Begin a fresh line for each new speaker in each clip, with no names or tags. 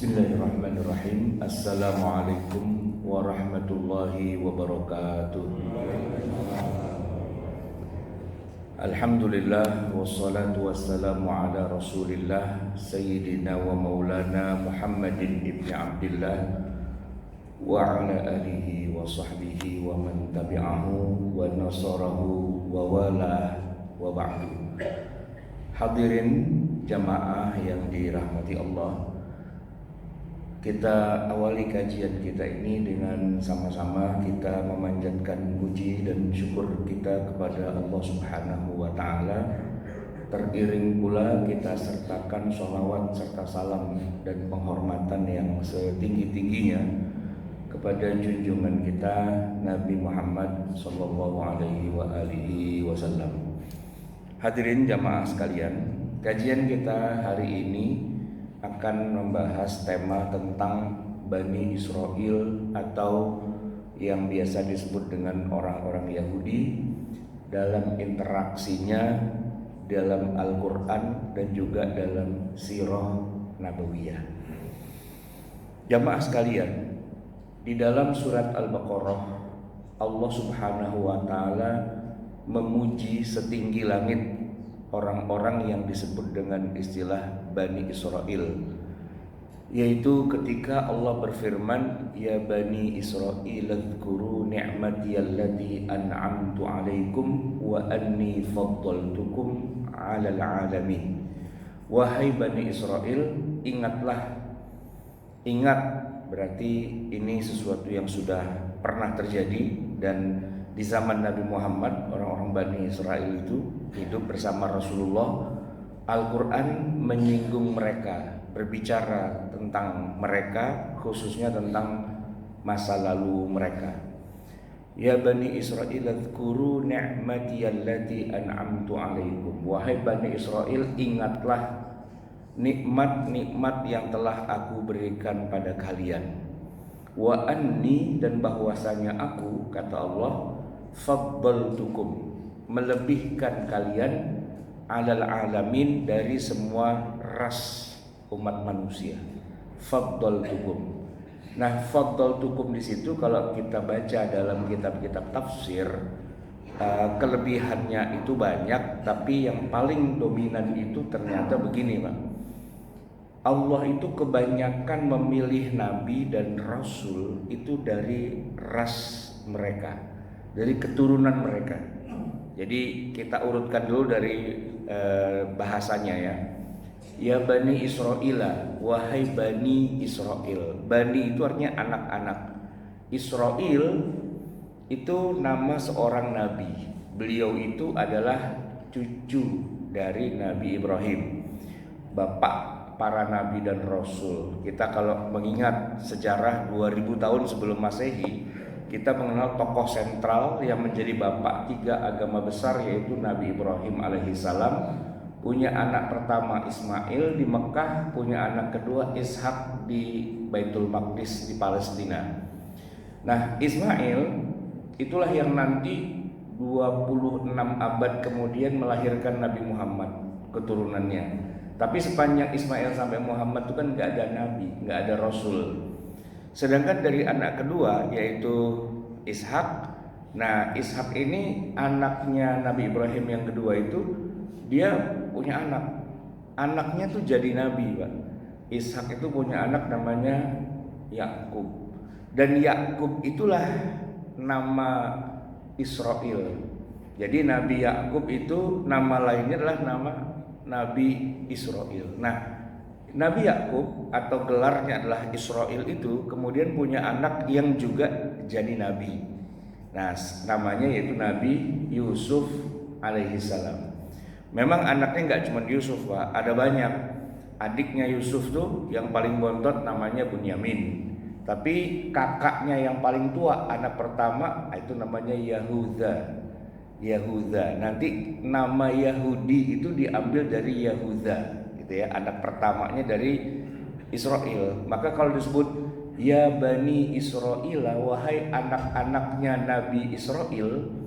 Bismillahirrahmanirrahim. Assalamualaikum warahmatullahi wabarakatuh. Alhamdulillah wassalatu wassalamu ala Rasulillah Sayyidina wa maulana Muhammadin ibni Abdillah wa ala alihi wa sahbihi wa man tabi'ahu wa nasarahu wa wala wa ba'du. Hadirin jamaah yang dirahmati Allah, kita awali kajian kita ini dengan sama-sama kita memanjatkan puji dan syukur kita kepada Allah Subhanahu wa Ta'ala. Teriring pula kita sertakan sholawat serta salam dan penghormatan yang setinggi-tingginya kepada junjungan kita Nabi Muhammad sallallahu alaihi wasallam. Hadirin jamaah sekalian, kajian kita hari ini akan membahas tema tentang Bani Israel atau yang biasa disebut dengan orang-orang Yahudi dalam interaksinya dalam Al-Quran dan juga dalam Sirah Nabawiyah. Jamaah sekalian, di dalam surat Al-Baqarah Allah Subhanahu wa Ta'ala memuji setinggi langit orang-orang yang disebut dengan istilah Bani Israel, yaitu ketika Allah berfirman, ya Bani Israel adhkuru ni'mati allati an'amtu alaikum wa anni faddaltukum 'alal 'alamin. Wahai Bani Israel, ingatlah. Ingat berarti ini sesuatu yang sudah pernah terjadi, dan di zaman Nabi Muhammad orang-orang Bani Israel itu hidup bersama Rasulullah. Al-Quran menyinggung mereka, berbicara tentang mereka, khususnya tentang masa lalu mereka. Ya Bani Israel adhkuru ni'mati allati an'amtu alaikum. Wahai Bani Israel, ingatlah nikmat-nikmat yang telah aku berikan pada kalian. Wa anni, dan bahwasanya aku, kata Allah, faddaltukum, melebihkan kalian, alal alamin, dari semua ras umat manusia. Faddaltukum. Nah, faddaltukum di situ kalau kita baca dalam kitab-kitab tafsir, kelebihannya itu banyak, tapi yang paling dominan itu ternyata begini, Pak. Allah itu kebanyakan memilih nabi dan rasul itu dari ras mereka, dari keturunan mereka. Jadi kita urutkan dulu dari bahasanya ya. Ya Bani Israel, wahai Bani Israel. Bani itu artinya anak-anak. Israel itu nama seorang nabi. Beliau itu adalah cucu dari Nabi Ibrahim, bapak para nabi dan rasul. Kita kalau mengingat sejarah 2000 tahun sebelum Masehi, kita mengenal tokoh sentral yang menjadi bapak tiga agama besar, yaitu Nabi Ibrahim alaihissalam. Punya anak pertama Ismail di Mekah, punya anak kedua Ishak di Baitul Maqdis di Palestina. Nah, Ismail itulah yang nanti 26 abad kemudian melahirkan Nabi Muhammad, keturunannya. Tapi sepanjang Ismail sampai Muhammad itu kan gak ada nabi, gak ada rasul. Sedangkan dari anak kedua yaitu Ishak. Nah, Ishak ini anaknya Nabi Ibrahim yang kedua itu, dia punya anak. Anaknya tuh jadi nabi, Pak. Ishak itu punya anak namanya Yakub. Dan Yakub itulah nama Israel. Jadi Nabi Yakub itu nama lainnya adalah nama Nabi Israel. Nah, Nabi Yakub atau gelarnya adalah Israel itu kemudian punya anak yang juga jadi nabi. Nah, namanya yaitu Nabi Yusuf alaihissalam. Memang anaknya nggak cuma Yusuf, Pak, ada banyak. Adiknya Yusuf tuh yang paling bontot namanya Bunyamin. Tapi kakaknya yang paling tua, anak pertama, itu namanya Yahuda. Nanti nama Yahudi itu diambil dari Yahuda, gitu ya, anak pertamanya dari Israel. Maka kalau disebut ya Bani Israel, wahai anak-anaknya Nabi Israel,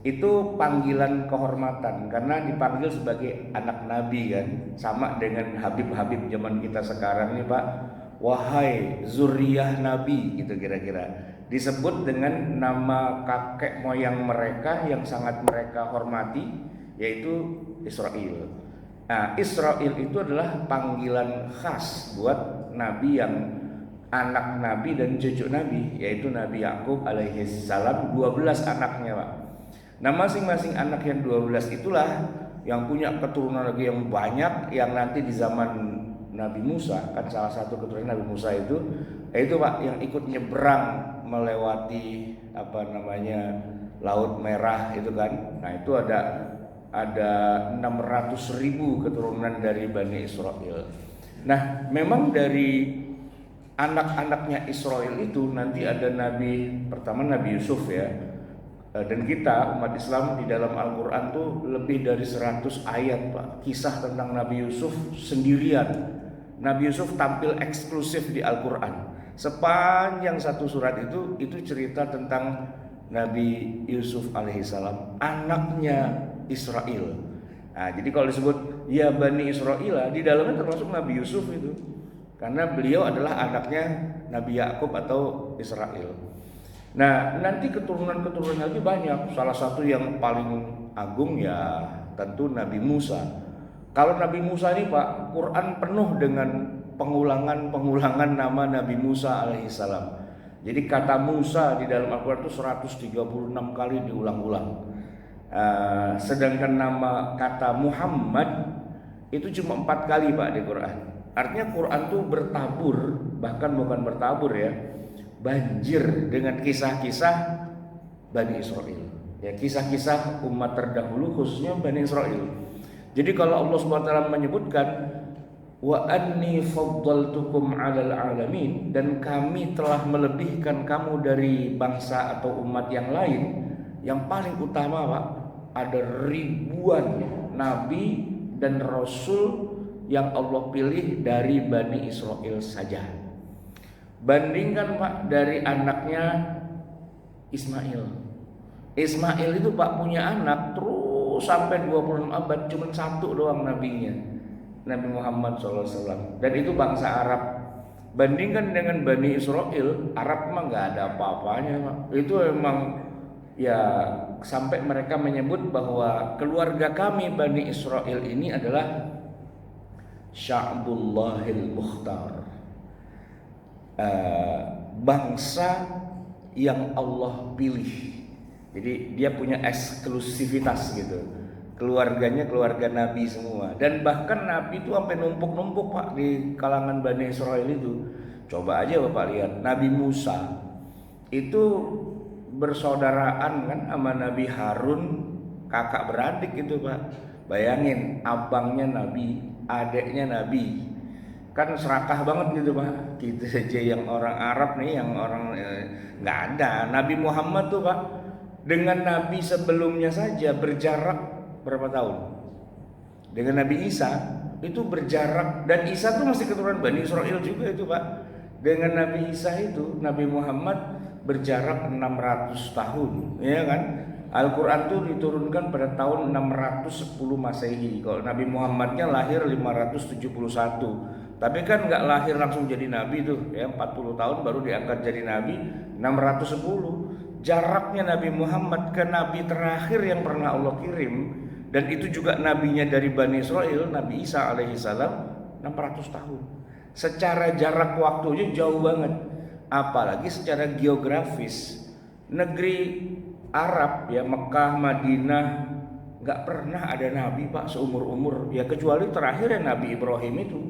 itu panggilan kehormatan karena dipanggil sebagai anak nabi kan, sama dengan Habib-habib zaman kita sekarang nih Pak, wahai zuriyah Nabi, gitu kira-kira. Disebut dengan nama kakek moyang mereka yang sangat mereka hormati, yaitu Israel. Nah, Israel itu adalah panggilan khas buat Nabi yang anak Nabi dan cucu Nabi, yaitu Nabi Yakub alaihi salam, 12 anaknya, Pak. Nah, masing-masing anak yang 12 itulah yang punya keturunan lagi yang banyak, yang nanti di zaman Nabi Musa, kan salah satu keturunan Nabi Musa itu Pak, yang ikut nyebrang melewati Laut Merah itu kan. Nah, itu ada 600.000 keturunan dari Bani Israel. Nah, memang dari anak-anaknya Israel itu nanti ada Nabi pertama, Nabi Yusuf ya. Dan kita umat Islam di dalam Al-Quran tuh lebih dari 100 ayat, Pak, kisah tentang Nabi Yusuf sendirian. Nabi Yusuf tampil eksklusif di Al-Quran. Sepanjang satu surat itu cerita tentang Nabi Yusuf alaihissalam, anaknya Israel. Nah, jadi kalau disebut ya Bani Israel, di dalamnya termasuk Nabi Yusuf itu, karena beliau adalah anaknya Nabi Yakub atau Israel. Nah, nanti keturunan-keturunan lagi banyak. Salah satu yang paling agung ya tentu Nabi Musa. Kalau Nabi Musa ini, Pak, Quran penuh dengan pengulangan nama Nabi Musa alaihissalam. Jadi kata Musa di dalam Al-Quran itu 136 kali diulang-ulang. Sedangkan nama kata Muhammad itu cuma 4 kali, Pak, di Quran. Artinya Quran tuh bertabur, bahkan bukan bertabur ya, banjir dengan kisah-kisah Bani Israel. Ya, kisah-kisah umat terdahulu khususnya Bani Israel. Jadi kalau Allah SWT menyebutkan wa anni faddaltukum 'alal 'alamin, dan kami telah melebihkan kamu dari bangsa atau umat yang lain, yang paling utama, Pak, ada ribuan nabi dan rasul yang Allah pilih dari Bani Israel saja. Bandingkan, Pak, dari anaknya Ismail. Ismail itu, Pak, punya anak terus sampai 26 abad, cuma satu doang nabinya, Nabi Muhammad SAW. Dan itu bangsa Arab. Bandingkan dengan Bani Israel, Arab mah gak ada apa-apanya, Pak. Itu emang ya sampai mereka menyebut bahwa keluarga kami Bani Israel ini adalah Sya'bullahil Mukhtar, bangsa yang Allah pilih. Jadi dia punya eksklusivitas gitu. Keluarganya keluarga Nabi semua. Dan bahkan Nabi itu sampai numpuk-numpuk, Pak, di kalangan Bani Israel itu. Coba aja Bapak lihat, Nabi Musa itu bersaudaraan kan sama Nabi Harun, kakak beradik gitu, Pak. Bayangin, abangnya Nabi, adeknya Nabi. Kan serakah banget gitu, Pak. Gitu saja yang orang Arab nih, yang orang nggak ada. Nabi Muhammad tuh, Pak, dengan Nabi sebelumnya saja berjarak berapa tahun? Dengan Nabi Isa itu berjarak, dan Isa tuh masih keturunan Bani Israel juga itu, Pak. Dengan Nabi Isa itu, Nabi Muhammad berjarak 600 tahun, ya kan? Al-Quran tuh diturunkan pada tahun 610 Masehi. Kalau Nabi Muhammadnya lahir 571. Tapi kan nggak lahir langsung jadi nabi tuh, ya 40 tahun baru diangkat jadi nabi. 610 jaraknya Nabi Muhammad ke nabi terakhir yang pernah Allah kirim, dan itu juga nabinya dari Bani Israel, Nabi Isa alaihissalam, 600 tahun. Secara jarak waktunya jauh banget, apalagi secara geografis. Negeri Arab ya, Mekah, Madinah, nggak pernah ada nabi, Pak, seumur-umur ya, kecuali terakhir ya Nabi Ibrahim itu.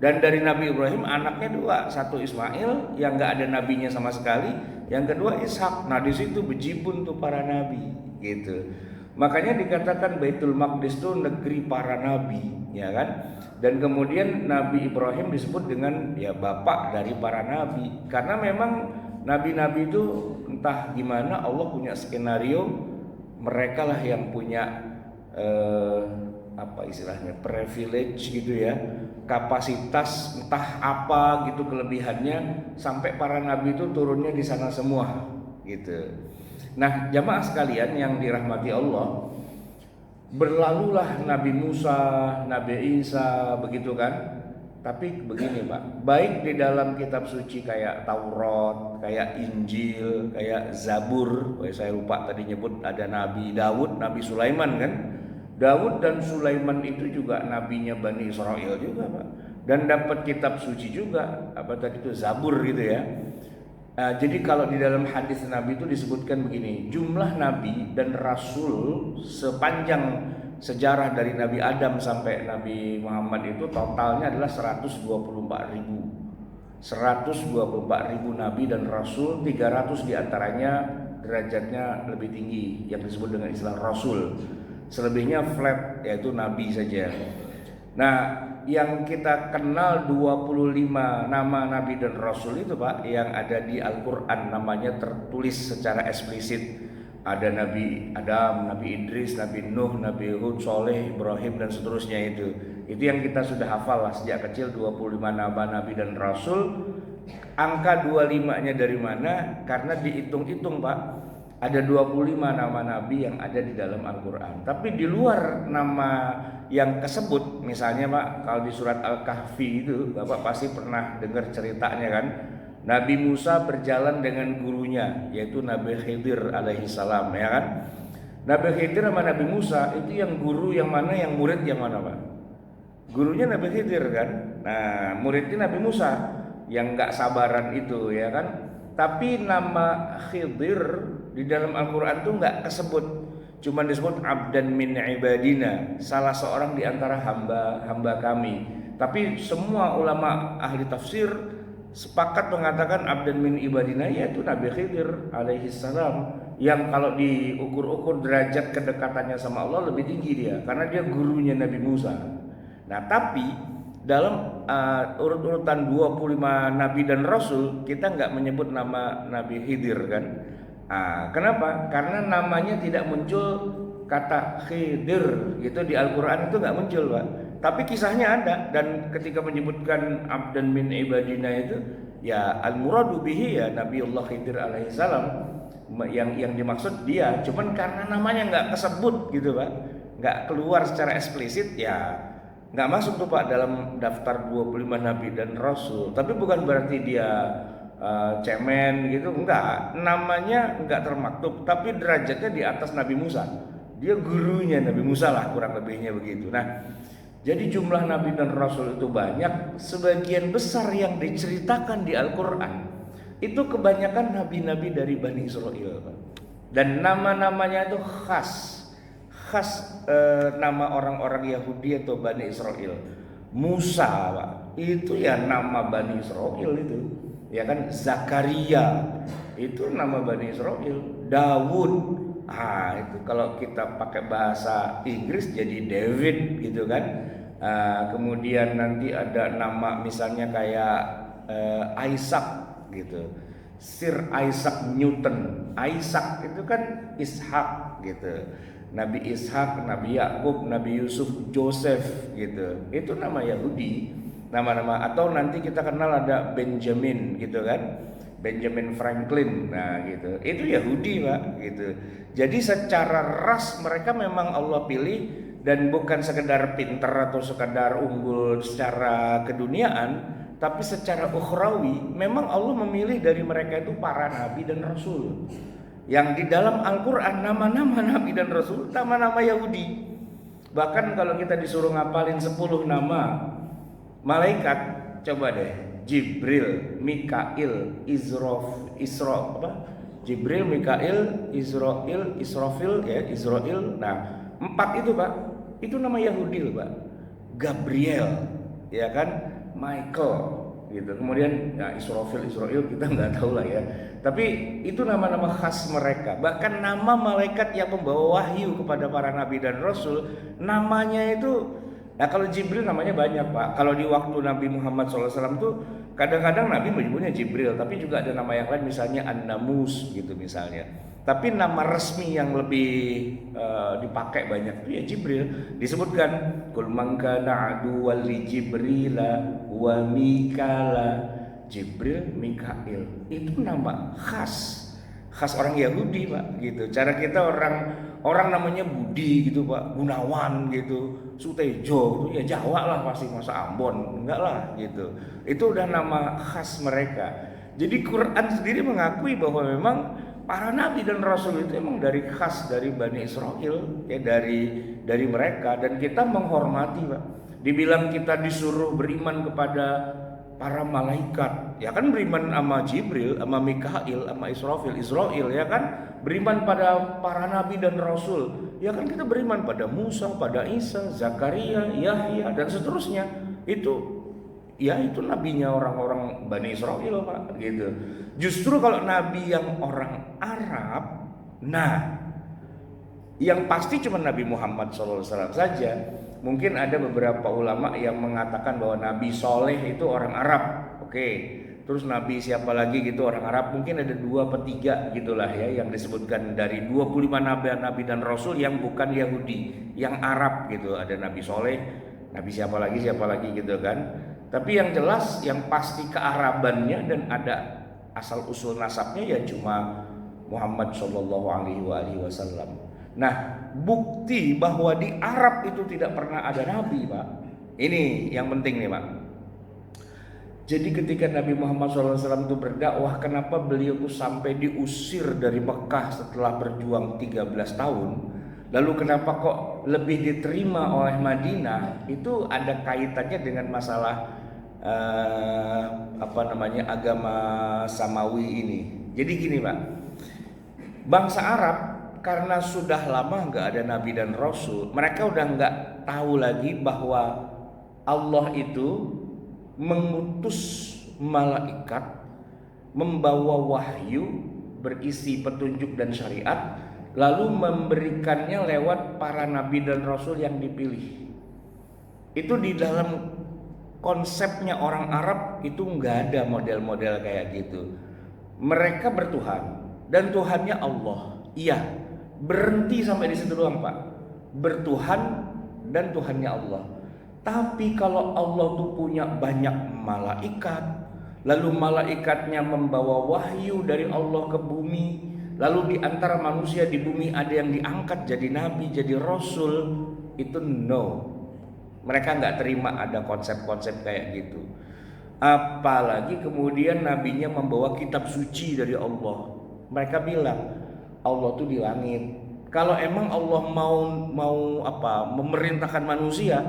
Dan dari Nabi Ibrahim anaknya 2, satu Ismail yang nggak ada nabinya sama sekali, yang kedua Ishak. Nah, di situ bejibun tuh para nabi gitu. Makanya dikatakan Baitul Maqdis itu negeri para nabi, ya kan? Dan kemudian Nabi Ibrahim disebut dengan ya bapak dari para nabi, karena memang nabi-nabi itu entah gimana Allah punya skenario, mereka lah yang punya apa istilahnya, privilege gitu ya, kapasitas entah apa gitu kelebihannya, sampai para nabi itu turunnya di sana semua gitu. Nah, jamaah sekalian yang dirahmati Allah, berlalulah Nabi Musa, Nabi Isa begitu kan. Tapi begini Pak, baik di dalam kitab suci kayak Taurat, kayak Injil, kayak Zabur, saya lupa tadi nyebut ada Nabi Daud, Nabi Sulaiman kan. Daud dan Sulaiman itu juga nabinya Bani Israel juga Pak. Dan dapat kitab suci juga, apa tadi itu Zabur gitu ya. Jadi kalau di dalam hadis Nabi itu disebutkan begini, jumlah Nabi dan Rasul sepanjang sejarah dari Nabi Adam sampai Nabi Muhammad itu totalnya adalah 124 ribu. 124 ribu Nabi dan Rasul, 300 diantaranya derajatnya lebih tinggi yang disebut dengan istilah Rasul. Selebihnya flat, yaitu Nabi saja. Nah, yang kita kenal 25 nama Nabi dan Rasul itu Pak, yang ada di Al-Quran namanya tertulis secara eksplisit. Ada Nabi Adam, Nabi Idris, Nabi Nuh, Nabi Hud, Soleh, Ibrahim dan seterusnya itu. Itu yang kita sudah hafal lah sejak kecil, 25 nama Nabi dan Rasul. Angka 25-nya dari mana? Karena dihitung-hitung Pak, ada 25 nama Nabi yang ada di dalam Al-Quran. Tapi di luar nama yang kesebut, misalnya Pak, kalau di surat Al-Kahfi itu Bapak pasti pernah dengar ceritanya kan. Nabi Musa berjalan dengan gurunya, yaitu Nabi Khidir alaihi salam, ya kan. Nabi Khidir sama Nabi Musa itu yang guru yang mana, yang murid yang mana Pak? Gurunya Nabi Khidir kan. Nah, muridnya Nabi Musa yang gak sabaran itu ya kan. Tapi nama Khidir di dalam Al-Quran itu nggak kesebut, cuma disebut abdan min ibadina, salah seorang di antara hamba kami. Tapi semua ulama ahli tafsir sepakat mengatakan abdan min ibadina yaitu Nabi Khidir alaihi salam, yang kalau diukur-ukur derajat kedekatannya sama Allah lebih tinggi dia, karena dia gurunya Nabi Musa. Nah tapi dalam urut-urutan 25 Nabi dan Rasul kita nggak menyebut nama Nabi Khidir kan. Kenapa? Karena namanya tidak muncul kata Khidir gitu di Al-Quran, itu nggak muncul Pak. Tapi kisahnya ada, dan ketika menyebutkan abdan min ibadina itu ya al-muradu bihi ya Nabiullah Khidir alaihi salam, yang dimaksud dia. Cuman karena namanya nggak kesebut gitu Pak, nggak keluar secara eksplisit, ya nggak masuk tuh Pak dalam daftar 25 Nabi dan Rasul. Tapi bukan berarti dia cemen gitu, enggak. Namanya enggak termaktub, tapi derajatnya di atas Nabi Musa. Dia gurunya Nabi Musa lah, kurang lebihnya begitu. Nah, jadi jumlah Nabi dan Rasul itu banyak. Sebagian besar yang diceritakan di Al-Quran itu kebanyakan Nabi-Nabi dari Bani Israel, dan nama-namanya itu khas nama orang-orang Yahudi atau Bani Israel. Musa Pak, itu ya nama Bani Israel itu. Ya kan, Zakaria itu nama Bani Israel. Daud, itu kalau kita pakai bahasa Inggris jadi David gitu kan. Kemudian nanti ada nama misalnya kayak Isaac gitu, Sir Isaac Newton. Isaac itu kan Ishak gitu. Nabi Ishak, Nabi Yakub, Nabi Yusuf, Joseph gitu. Itu nama Yahudi. Nama-nama, atau nanti kita kenal ada Benjamin gitu kan, Benjamin Franklin, nah gitu, itu Yahudi Pak gitu. Jadi secara ras mereka memang Allah pilih, dan bukan sekedar pinter atau sekedar unggul secara keduniaan, tapi secara ukhrawi memang Allah memilih dari mereka itu para nabi dan rasul. Yang di dalam Al-Quran nama-nama nabi dan rasul nama-nama Yahudi. Bahkan kalau kita disuruh ngapalin 10 nama malaikat, coba deh, Jibril, Mikail, Jibril, Mikail, Israfil ya, Israel. Nah, 4 itu Pak, itu nama Yahudi loh Pak. Gabriel, ya kan, Michael gitu. Kemudian ya Israfil kita nggak tahu lah ya. Tapi itu nama-nama khas mereka. Bahkan nama malaikat yang membawa wahyu kepada para nabi dan rasul, namanya itu. Nah kalau Jibril namanya banyak Pak. Kalau di waktu Nabi Muhammad SAW tuh kadang-kadang Nabi menyebutnya Jibril, tapi juga ada nama yang lain, misalnya An-Namus gitu misalnya. Tapi nama resmi yang lebih dipakai banyak itu ya Jibril. Disebutkan Qul man kana aduwwan li Jibrila wa Mikala. Jibril, Mikail itu nama khas orang Yahudi Pak gitu. Cara kita orang namanya Budi gitu Pak, Gunawan gitu, Sutejo itu ya Jawa lah pasti, masa Ambon enggak lah gitu. Itu udah nama khas mereka. Jadi Quran sendiri mengakui bahwa memang para nabi dan rasul itu emang dari khas dari Bani Israel ya, dari mereka, dan kita menghormati Pak. Dibilang kita disuruh beriman kepada para malaikat, ya kan beriman sama Jibril, sama Mikail, sama Israel ya kan, beriman pada para nabi dan rasul, ya kan kita beriman pada Musa, pada Isa, Zakaria, Yahya dan seterusnya. Itu ya itu nabinya orang-orang Bani Israel Pak gitu. Justru kalau nabi yang orang Arab, nah yang pasti cuma Nabi Muhammad SAW saja. Mungkin ada beberapa ulama yang mengatakan bahwa Nabi Soleh itu orang Arab. Oke. Terus Nabi siapa lagi gitu orang Arab. Mungkin ada 2 atau 3 gitulah ya, yang disebutkan dari 25 nabi dan rasul yang bukan Yahudi, yang Arab gitu. Ada Nabi Soleh, Nabi siapa lagi gitu kan. Tapi yang jelas yang pasti kearabannya dan ada asal usul nasabnya ya cuma Muhammad SAW. Nah, bukti bahwa di Arab itu tidak pernah ada nabi Pak, ini yang penting nih Pak. Jadi ketika Nabi Muhammad SAW itu berdakwah, kenapa beliau tuh sampai diusir dari Mekah setelah berjuang 13 tahun? Lalu kenapa kok lebih diterima oleh Madinah? Itu ada kaitannya dengan masalah agama Samawi ini. Jadi gini Pak, bangsa Arab karena sudah lama nggak ada nabi dan rasul, mereka udah nggak tahu lagi bahwa Allah itu mengutus malaikat membawa wahyu berisi petunjuk dan syariat, lalu memberikannya lewat para nabi dan rasul yang dipilih. Itu di dalam konsepnya orang Arab itu nggak ada model-model kayak gitu. Mereka bertuhan dan Tuhannya Allah. Iya, berhenti sampai di situ doang Pak. Bertuhan dan Tuhannya Allah. Tapi kalau Allah tuh punya banyak malaikat, lalu malaikatnya membawa wahyu dari Allah ke bumi, lalu di antara manusia di bumi ada yang diangkat jadi nabi, jadi rasul, itu no. Mereka nggak terima ada konsep-konsep kayak gitu. Apalagi kemudian nabinya membawa kitab suci dari Allah. Mereka bilang Allah tuh di langit. Kalau emang Allah mau memerintahkan manusia,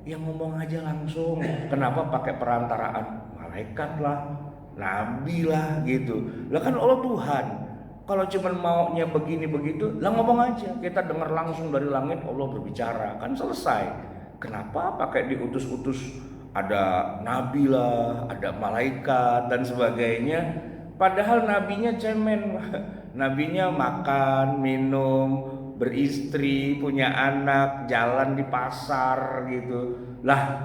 ya ngomong aja langsung. Kenapa pakai perantaraan malaikat lah, nabi lah gitu. Lah kan Allah Tuhan. Kalau cuma maunya begini begitu, lah ngomong aja. Kita dengar langsung dari langit Allah berbicara, kan selesai. Kenapa pakai diutus-utus, ada nabi lah, ada malaikat dan sebagainya? Padahal nabinya cemen. Nabinya makan, minum, beristri, punya anak, jalan di pasar gitu. Lah,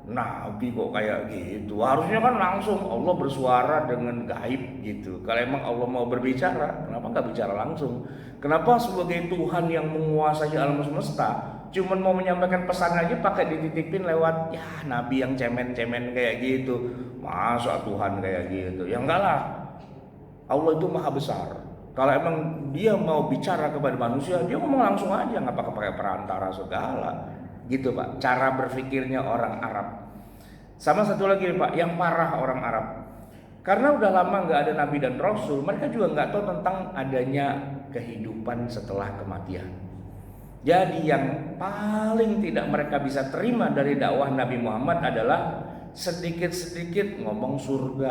nabi kok kayak gitu? Harusnya kan langsung Allah bersuara dengan gaib gitu. Kalau emang Allah mau berbicara, kenapa nggak bicara langsung? Kenapa sebagai Tuhan yang menguasai alam semesta, cuman mau menyampaikan pesan aja pakai dititipin lewat ya nabi yang cemen-cemen kayak gitu? Masa Tuhan kayak gitu? Ya enggak lah. Allah itu maha besar. Kalau emang dia mau bicara kepada manusia, dia ngomong langsung aja, nggak pakai perantara segala. Gitu Pak, cara berpikirnya orang Arab. Sama satu lagi Pak, yang parah orang Arab. Karena udah lama nggak ada nabi dan rasul, mereka juga nggak tahu tentang adanya kehidupan setelah kematian. Jadi yang paling tidak mereka bisa terima dari dakwah Nabi Muhammad adalah sedikit-sedikit ngomong surga,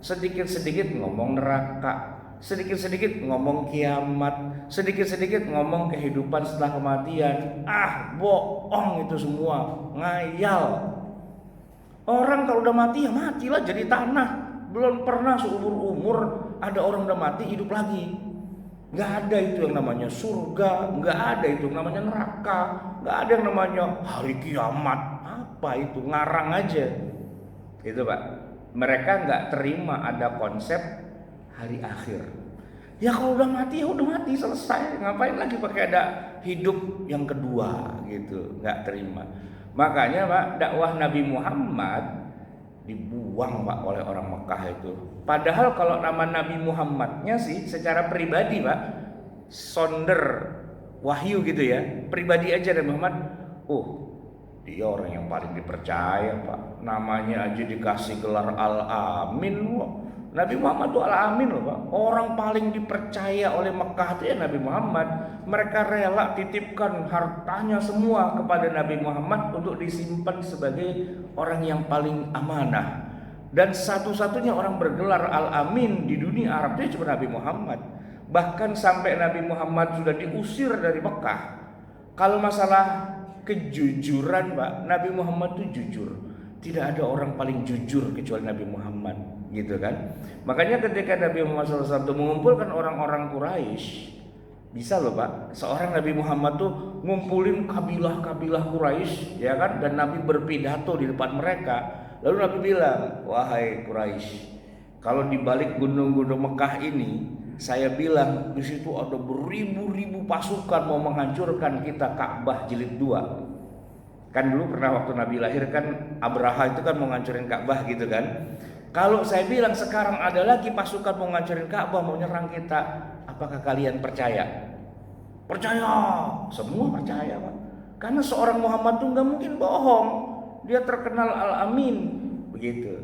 sedikit-sedikit ngomong neraka, sedikit-sedikit ngomong kiamat, sedikit-sedikit ngomong kehidupan setelah kematian. Bohong itu semua, ngayal. Orang kalau udah mati ya matilah jadi tanah. Belum pernah seumur umur ada orang udah mati hidup lagi. Gak ada itu yang namanya surga, gak ada itu yang namanya neraka, gak ada yang namanya hari kiamat. Apa itu? Ngarang aja. Gitu Pak. Mereka gak terima ada konsep hari akhir. Ya kalau udah mati ya udah mati, selesai. Ngapain lagi pakai ada hidup yang kedua gitu? Gak terima. Makanya Pak, dakwah Nabi Muhammad dibuang Pak oleh orang Mekah itu. Padahal kalau nama Nabi Muhammadnya sih secara pribadi Pak, sonder wahyu gitu ya, pribadi aja Nabi Muhammad, oh dia orang yang paling dipercaya Pak, namanya aja dikasih gelar Al-Amin. Nabi Muhammad itu Al-Amin loh Pak, orang paling dipercaya oleh Mekah itu ya Nabi Muhammad. Mereka rela titipkan hartanya semua kepada Nabi Muhammad untuk disimpan sebagai orang yang paling amanah. Dan satu-satunya orang bergelar Al-Amin di dunia Arab itu cuma Nabi Muhammad. Bahkan sampai Nabi Muhammad sudah diusir dari Mekah, kalau masalah kejujuran Pak, Nabi Muhammad itu jujur. Tidak ada orang paling jujur kecuali Nabi Muhammad, gitu kan. Makanya ketika Nabi Muhammad SAW mengumpulkan orang-orang Quraisy, bisa loh Pak, seorang Nabi Muhammad tuh ngumpulin kabilah-kabilah Quraisy, ya kan, dan Nabi berpidato di depan mereka. Lalu Nabi bilang, wahai Quraisy, kalau di balik gunung-gunung Mekah ini, saya bilang di situ ada beribu-ribu pasukan mau menghancurkan kita Ka'bah jilid 2. Kan dulu pernah waktu Nabi lahir kan Abraha itu kan mau ngancurin Ka'bah gitu kan. Kalau saya bilang sekarang ada lagi pasukan mau ngancurin Ka'bah, mau nyerang kita, apakah kalian percaya? Percaya, semua percaya Pak. Karena seorang Muhammad tuh nggak mungkin bohong. Dia terkenal Al-Amin, begitu.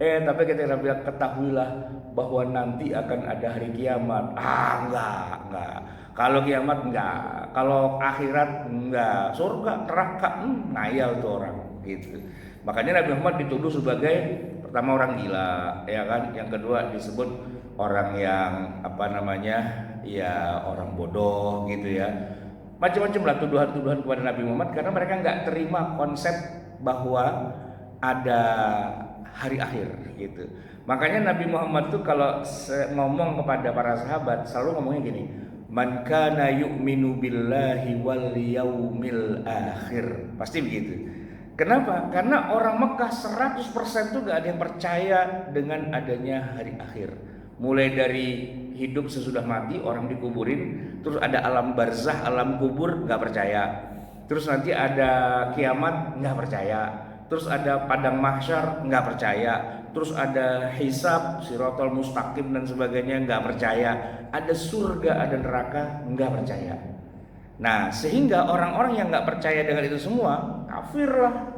Tapi ketika Nabi bilang, ketahuilah bahwa nanti akan ada hari kiamat. Enggak. Kalau kiamat enggak, kalau akhirat enggak, surga, neraka, ngayal tuh orang, gitu. Makanya Nabi Muhammad dituduh sebagai pertama orang gila, ya kan? Yang kedua disebut orang yang ya orang bodoh, gitu ya. Macam-macam lah tuduhan-tuduhan kepada Nabi Muhammad karena mereka nggak terima konsep bahwa ada hari akhir gitu. Makanya Nabi Muhammad tuh kalau ngomong kepada para sahabat selalu ngomongnya gini, man kana yu'minu billahi wal yaumil akhir. Pasti begitu. Kenapa? Karena orang Mekah 100% tuh gak ada yang percaya dengan adanya hari akhir. Mulai dari hidup sesudah mati, orang dikuburin, terus ada alam barzah, alam kubur, gak percaya. Terus nanti ada kiamat, gak percaya. Terus ada padang mahsyar, nggak percaya. Terus ada hisab, siratal mustaqim dan sebagainya, nggak percaya. Ada surga, ada neraka, nggak percaya. Nah, sehingga orang-orang yang nggak percaya dengan itu semua kafir lah.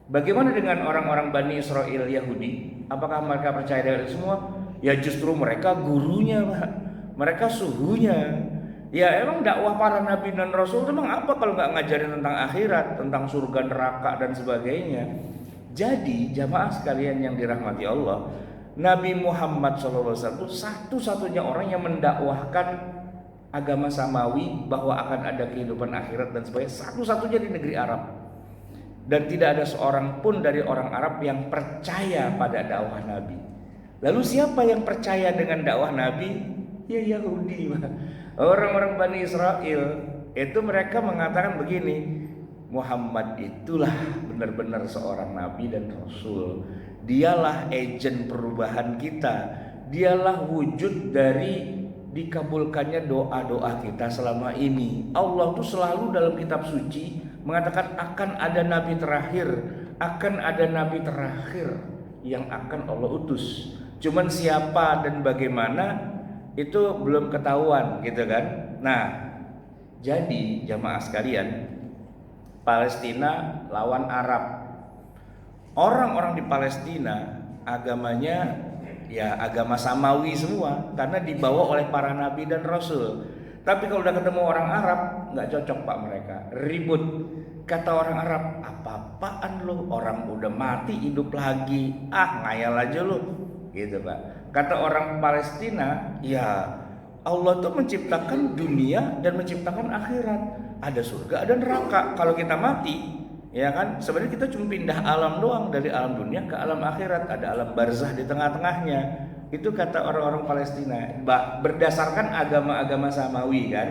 Bagaimana dengan orang-orang Bani Israel Yahudi? Apakah mereka percaya dengan itu semua? Ya justru mereka gurunya Pak, mereka suhunya. Ya emang dakwah para nabi dan rasul emang apa kalau nggak ngajarin tentang akhirat, tentang surga, neraka dan sebagainya. Jadi jamaah sekalian yang dirahmati Allah, Nabi Muhammad SAW satu-satunya orang yang mendakwahkan agama samawi bahwa akan ada kehidupan akhirat dan sebagainya, satu-satunya di negeri Arab. Dan tidak ada seorang pun dari orang Arab yang percaya pada dakwah Nabi. Lalu siapa yang percaya dengan dakwah Nabi? Ya Yahudi Pak. Orang-orang Bani Israel itu mereka mengatakan begini, Muhammad itulah benar-benar seorang nabi dan rasul. Dialah agen perubahan kita. Dialah wujud dari dikabulkannya doa-doa kita selama ini. Allah tuh selalu dalam kitab suci mengatakan akan ada nabi terakhir, akan ada nabi terakhir yang akan Allah utus. Cuman siapa dan bagaimana itu belum ketahuan gitu kan. Nah, jadi jamaah sekalian, Palestina lawan Arab. Orang-orang di Palestina agamanya ya agama samawi semua karena dibawa oleh para nabi dan rasul. Tapi kalau udah ketemu orang Arab nggak cocok Pak, mereka ribut. Kata orang Arab, apa-apaan lo, orang udah mati hidup lagi, ngayal aja lo, gitu Pak. Kata orang Palestina, ya Allah tuh menciptakan dunia dan menciptakan akhirat. Ada surga, ada neraka. Kalau kita mati, ya kan, sebenarnya kita cuma pindah alam doang, dari alam dunia ke alam akhirat. Ada alam barzah di tengah-tengahnya. Itu kata orang-orang Palestina. Berdasarkan agama-agama samawi kan,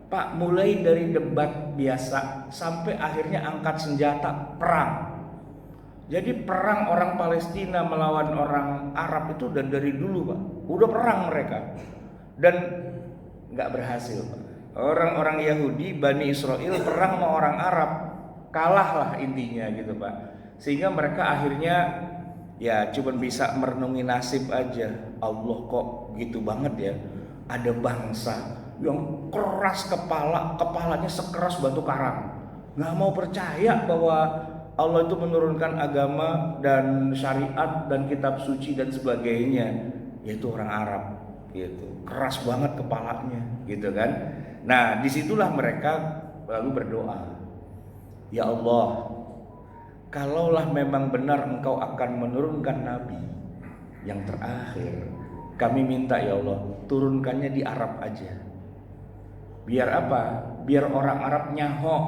Pak, mulai dari debat biasa sampai akhirnya angkat senjata perang. Jadi perang orang Palestina melawan orang Arab itu dari dulu Pak, udah perang mereka dan nggak berhasil Pak. Orang-orang Yahudi Bani Israel perang sama orang Arab, kalah lah intinya gitu Pak. Sehingga mereka akhirnya ya cuma bisa merenungi nasib aja. Allah kok gitu banget ya, ada bangsa yang keras kepalanya sekeras batu karang, nggak mau percaya bahwa Allah itu menurunkan agama dan syariat dan kitab suci dan sebagainya, yaitu orang Arab gitu, keras banget kepalanya gitu kan. Nah disitulah mereka lalu berdoa, ya Allah, kalaulah memang benar Engkau akan menurunkan Nabi yang terakhir, kami minta ya Allah turunkannya di Arab aja. Biar apa? Biar orang Arab nyahok,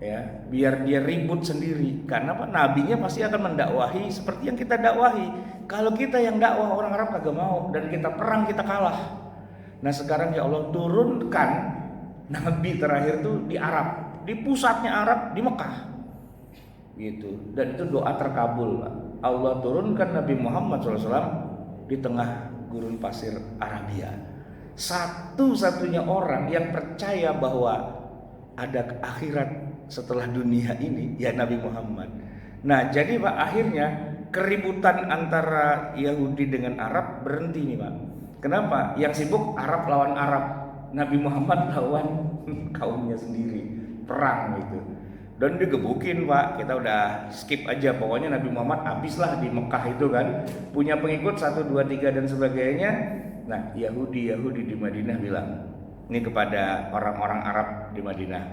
ya, biar dia ribut sendiri. Karena apa? Nabinya pasti akan mendakwahi seperti yang kita dakwahi. Kalau kita yang dakwah, orang Arab kagak mau, dan kita perang kita kalah. Nah sekarang ya Allah turunkan Nabi terakhir tuh di Arab, di pusatnya Arab, di Mekah gitu. Dan itu doa terkabul, Pak. Allah turunkan Nabi Muhammad SAW di tengah gurun pasir Arabia. Satu-satunya orang yang percaya bahwa ada akhirat setelah dunia ini ya Nabi Muhammad. Nah jadi Pak, akhirnya keributan antara Yahudi dengan Arab berhenti nih Pak. Kenapa? Yang sibuk Arab lawan Arab, Nabi Muhammad lawan kaumnya sendiri, perang gitu. Dan digebukin Pak, kita udah skip aja, pokoknya Nabi Muhammad habislah di Mekah itu kan, punya pengikut 1, 2, 3 dan sebagainya. Nah Yahudi di Madinah bilang ini kepada orang-orang Arab di Madinah,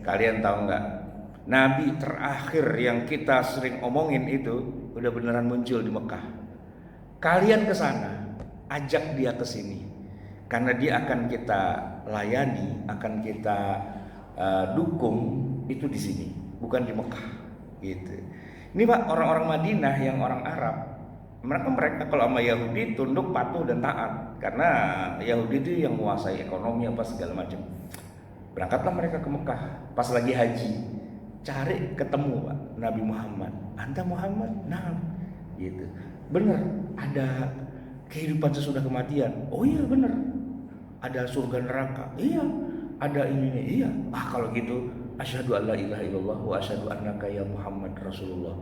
kalian tahu nggak, Nabi terakhir yang kita sering omongin itu udah beneran muncul di Mekah. Kalian ke sana, ajak dia ke sini, karena dia akan kita layani, akan kita dukung itu di sini, bukan di Mekah gitu. Ini Pak, orang-orang Madinah yang orang Arab, mereka kalau sama Yahudi tunduk, patuh dan taat, karena Yahudi itu yang menguasai ekonomi apa segala macam. Berangkatlah mereka ke Mekah pas lagi haji, cari ketemu Pak Nabi Muhammad. Anta Muhammad? Nah gitu. Bener ada kehidupan sesudah kematian? Oh iya bener. Ada surga neraka? Iya. Ada ini? Iya. Kalau gitu asyhadu alla ilaha illallah wa asyhadu annaka ya Muhammad Rasulullah.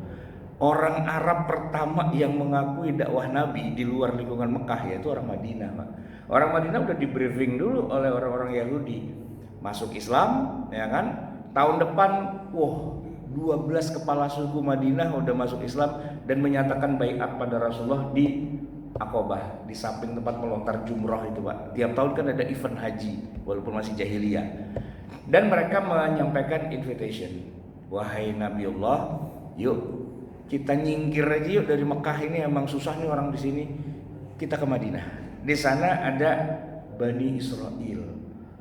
Orang Arab pertama yang mengakui dakwah Nabi di luar lingkungan Mekah yaitu orang Madinah Pak. Orang Madinah udah di briefing dulu oleh orang-orang Yahudi, masuk Islam ya kan. Tahun depan 12 kepala suku Madinah udah masuk Islam dan menyatakan baiat pada Rasulullah di Aqabah, di samping tempat melontar jumrah itu Pak. Tiap tahun kan ada event haji walaupun masih jahiliyah. Dan mereka menyampaikan invitation, wahai Nabi Allah, yuk kita nyingkir aja yuk dari Mekah ini, emang susah nih orang di sini. Kita ke Madinah. Di sana ada Bani Israel,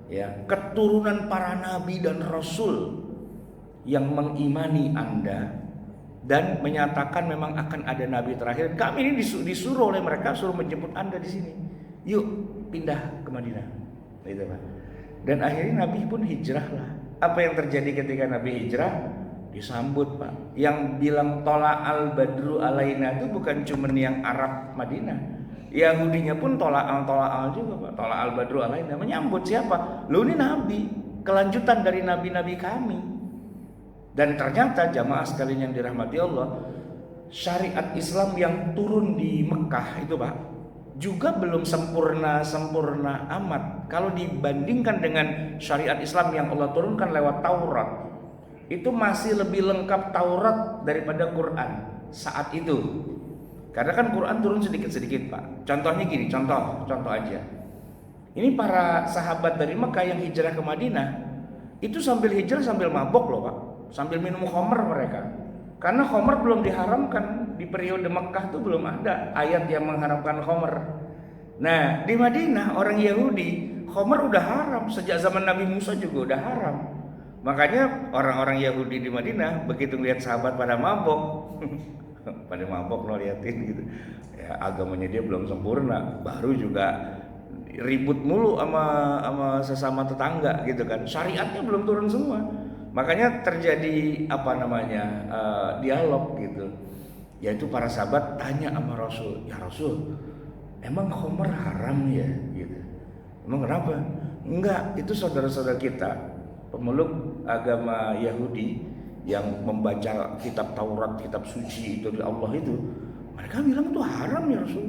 ya, keturunan para nabi dan rasul yang mengimani Anda dan menyatakan memang akan ada nabi terakhir. Kami ini disuruh oleh mereka, suruh menjemput Anda di sini. Yuk pindah ke Madinah. Gitu Pak. Dan akhirnya Nabi pun hijrah lah. Apa yang terjadi ketika Nabi hijrah? Disambut Pak. Yang bilang tola al badru alaina itu bukan cuma yang Arab Madinah, Yahudinya pun tola al juga Pak. Tola al badru alaina menyambut siapa? Lu ini Nabi, kelanjutan dari nabi-nabi kami. Dan ternyata jamaah sekalian yang dirahmati Allah, syariat Islam yang turun di Mekah itu Pak juga belum sempurna amat. Kalau dibandingkan dengan syariat Islam yang Allah turunkan lewat Taurat, itu masih lebih lengkap Taurat daripada Quran saat itu. Karena kan Quran turun sedikit-sedikit Pak. Contohnya gini, contoh aja. Ini para sahabat dari Mekah yang hijrah ke Madinah, itu sambil hijrah sambil mabok loh Pak, sambil minum khamr mereka. Karena khamr belum diharamkan di periode Mekah tuh, belum ada ayat yang mengharamkan khamr. Nah di Madinah orang Yahudi khamr udah haram sejak zaman Nabi Musa juga udah haram. Makanya orang-orang Yahudi di Madinah begitu lihat sahabat pada mabok, pada mabok lo liatin gitu. Ya agamanya dia belum sempurna, baru juga ribut mulu sama sesama tetangga gitu kan. Syariatnya belum turun semua. Makanya terjadi dialog gitu. Yaitu para sahabat tanya sama Rasul, "Ya Rasul, emang khamr haram ya?" gitu. "Emang kenapa?" "Enggak, itu saudara-saudara kita pemeluk agama Yahudi yang membaca kitab Taurat, kitab suci itu dari Allah itu, mereka bilang itu haram ya Rasul."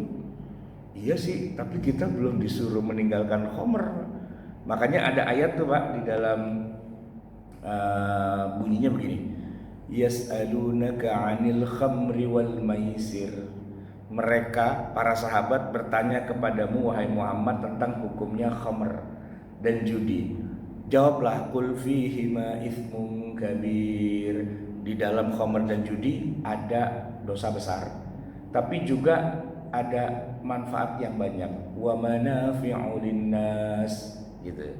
Iya sih, tapi kita belum disuruh meninggalkan khamr. Makanya ada ayat tuh Pak di dalam bunyinya begini. Yas'alunaka 'anil khamri wal maisir. Mereka para sahabat bertanya kepadamu wahai Muhammad tentang hukumnya khamr dan judi. Jawablah, qul fihima itsmun kabir. Di dalam khamr dan judi ada dosa besar, tapi juga ada manfaat yang banyak. Wa manafi'u linnas gitu.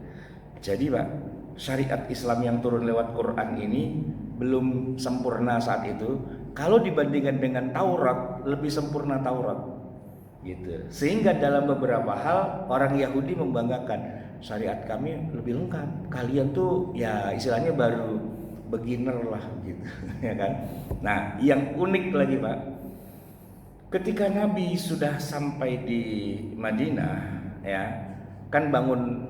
Jadi Pak, syariat Islam yang turun lewat Quran ini belum sempurna saat itu. Kalau dibandingkan dengan Taurat, lebih sempurna Taurat gitu. Sehingga dalam beberapa hal orang Yahudi membanggakan, syariat kami lebih lengkap. Kalian tuh ya istilahnya baru beginner lah gitu ya kan. Nah, yang unik lagi Pak, ketika Nabi sudah sampai di Madinah ya, kan bangun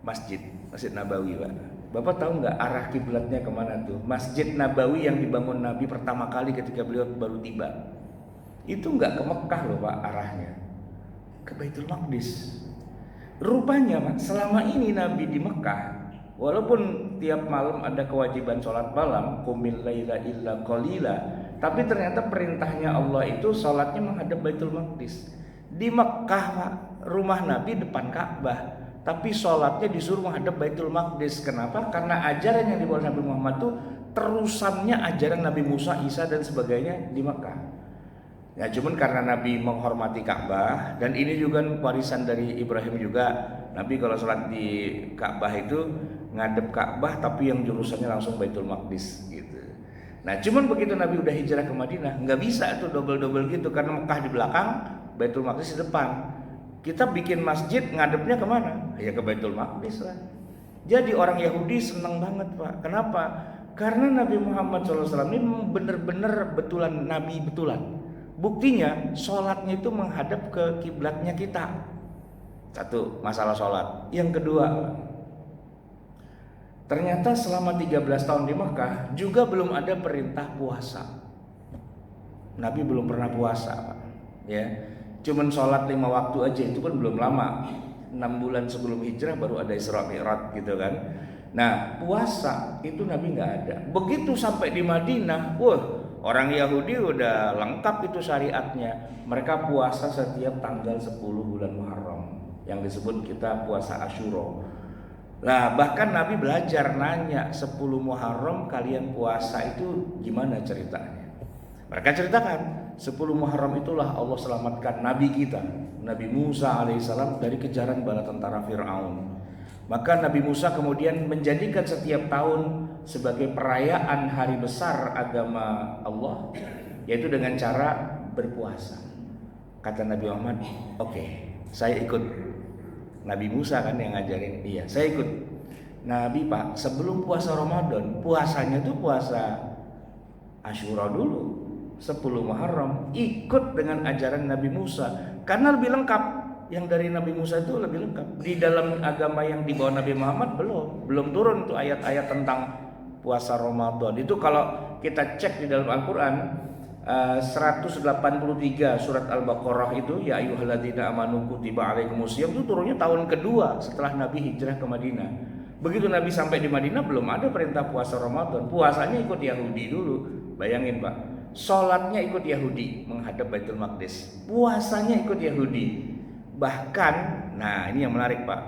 Masjid Nabawi Pak. Bapak tahu nggak arah kiblatnya kemana tuh? Masjid Nabawi yang dibangun Nabi pertama kali ketika beliau baru tiba, itu nggak ke Mekah loh Pak arahnya, ke Baitul Maqdis. Rupanya Pak, selama ini Nabi di Mekah, walaupun tiap malam ada kewajiban sholat malam, qumil laila illa qalila, tapi ternyata perintahnya Allah itu sholatnya menghadap Baitul Maqdis. Di Mekah Pak, rumah Nabi depan Ka'bah, tapi sholatnya disuruh menghadap Baitul Maqdis. Kenapa? Karena ajaran yang dibawa Nabi Muhammad itu terusannya ajaran Nabi Musa, Isa dan sebagainya di Mekah. Ya cuman karena Nabi menghormati Ka'bah, dan ini juga warisan dari Ibrahim juga. Nabi kalau sholat di Ka'bah itu ngadep Ka'bah, tapi yang jurusannya langsung Baitul Maqdis gitu. Nah cuman begitu Nabi udah hijrah ke Madinah, nggak bisa tuh double gitu, karena Mekah di belakang, Baitul Maqdis di depan. Kita bikin masjid ngadepnya kemana? Ya ke Baitul Maqdis lah. Jadi orang Yahudi senang banget Pak. Kenapa? Karena Nabi Muhammad SAW ini benar-benar betulan Nabi betulan. Buktinya sholatnya itu menghadap ke kiblatnya kita. Satu, masalah sholat. Yang kedua, ternyata selama 13 tahun di Mekah juga belum ada perintah puasa. Nabi belum pernah puasa Pak. Ya, cuman sholat 5 waktu aja, itu kan belum lama. 6 bulan sebelum hijrah baru ada Isra Mi'raj gitu kan. Nah puasa itu Nabi nggak ada. Begitu sampai di Madinah, orang Yahudi udah lengkap itu syariatnya. Mereka puasa setiap tanggal 10 bulan Muharram, yang disebut kita puasa Asyura. Nah bahkan Nabi belajar nanya, 10 Muharram kalian puasa itu gimana ceritanya? Mereka ceritakan 10 Muharram itulah Allah selamatkan Nabi kita, Nabi Musa alaihissalam dari kejaran bala tentara Fir'aun. Maka Nabi Musa kemudian menjadikan setiap tahun sebagai perayaan hari besar agama Allah, yaitu dengan cara berpuasa. Kata Nabi Muhammad, oke, saya ikut. Nabi Musa kan yang ngajarin, iya saya ikut. Nabi Pak, sebelum puasa Ramadan, puasanya tuh puasa Asyura dulu, 10 Muharram, ikut dengan ajaran Nabi Musa, karena lebih lengkap. Yang dari Nabi Musa itu lebih lengkap. Di dalam agama yang dibawa Nabi Muhammad belum turun tuh ayat-ayat tentang puasa Ramadan. Itu kalau kita cek di dalam Al-Quran 183 surat Al-Baqarah itu, ya ayyuhalladzina amanu kutiba alaikumusiyam, itu turunnya tahun kedua setelah Nabi hijrah ke Madinah. Begitu Nabi sampai di Madinah belum ada perintah puasa Ramadan. Puasanya ikut Yahudi dulu. Bayangin Pak, sholatnya ikut Yahudi menghadap Baitul Maqdis, puasanya ikut Yahudi. Bahkan, nah ini yang menarik Pak,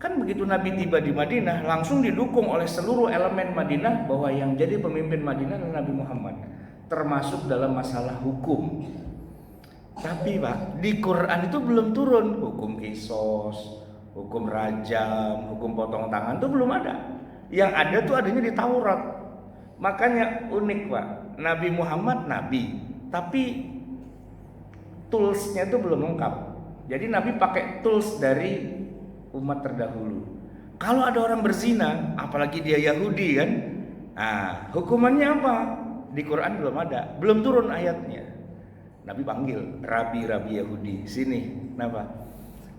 kan begitu Nabi tiba di Madinah langsung didukung oleh seluruh elemen Madinah bahwa yang jadi pemimpin Madinah adalah Nabi Muhammad, termasuk dalam masalah hukum. Tapi Pak, di Quran itu belum turun hukum kisos, hukum rajam, hukum potong tangan, itu belum ada. Yang ada tuh adanya di Taurat. Makanya unik Pak, Nabi Muhammad Nabi, tapi toolsnya itu belum lengkap. Jadi Nabi pakai tools dari umat terdahulu. Kalau ada orang berzina, apalagi dia Yahudi kan, nah hukumannya apa? Di Quran belum ada, belum turun ayatnya. Nabi panggil rabi-rabi Yahudi, sini. Kenapa?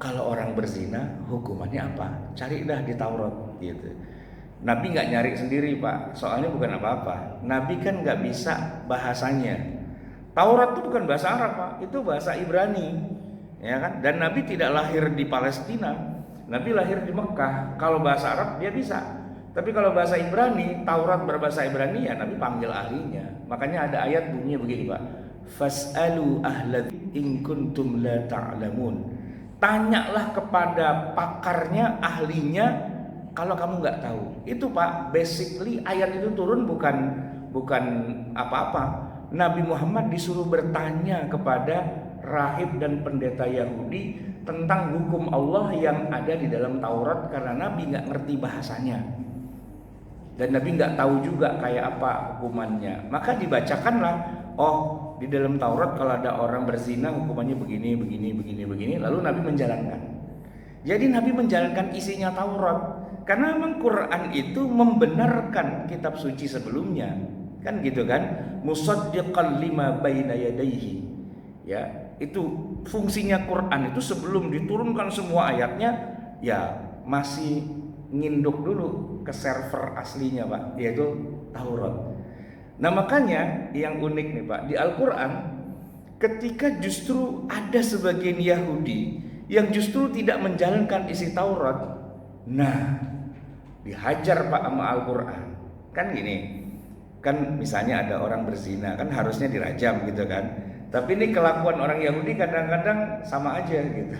Kalau orang berzina, hukumannya apa? Cari dah di Taurat gitu. Nabi nggak nyari sendiri Pak, soalnya bukan apa-apa. Nabi kan nggak bisa bahasanya. Taurat itu bukan bahasa Arab Pak, itu bahasa Ibrani. ya kan? Dan Nabi tidak lahir di Palestina, Nabi lahir di Mekah. Kalau bahasa Arab dia bisa, tapi kalau bahasa Ibrani, Taurat berbahasa Ibrani, ya Nabi panggil ahlinya. Makanya ada ayat bunyinya begini, Pak. Fas'alu ahla in kuntum la ta'lamun. Tanyalah kepada pakarnya, ahlinya, kalau kamu nggak tahu. Itu Pak, basically ayat itu turun bukan apa-apa. Nabi Muhammad disuruh bertanya kepada rahib dan pendeta Yahudi tentang hukum Allah yang ada di dalam Taurat, karena Nabi nggak ngerti bahasanya dan Nabi nggak tahu juga kayak apa hukumannya. Maka dibacakanlah, oh di dalam Taurat kalau ada orang berzina hukumannya begini, lalu Nabi menjalankan. Jadi Nabi menjalankan isinya Taurat, karena memang Quran itu membenarkan kitab suci sebelumnya, kan gitu kan? Musaddiqan lima baina yadayhi. Ya, itu fungsinya Quran itu sebelum diturunkan semua ayatnya, ya masih nginduk dulu ke server aslinya Pak, yaitu Taurat. Nah makanya yang unik nih Pak, di Al-Quran ketika justru ada sebagian Yahudi yang justru tidak menjalankan isi Taurat, nah dihajar Pak sama Al-Quran. Kan gini, kan misalnya ada orang berzina, kan harusnya dirajam gitu kan. Tapi ini kelakuan orang Yahudi kadang-kadang sama aja gitu.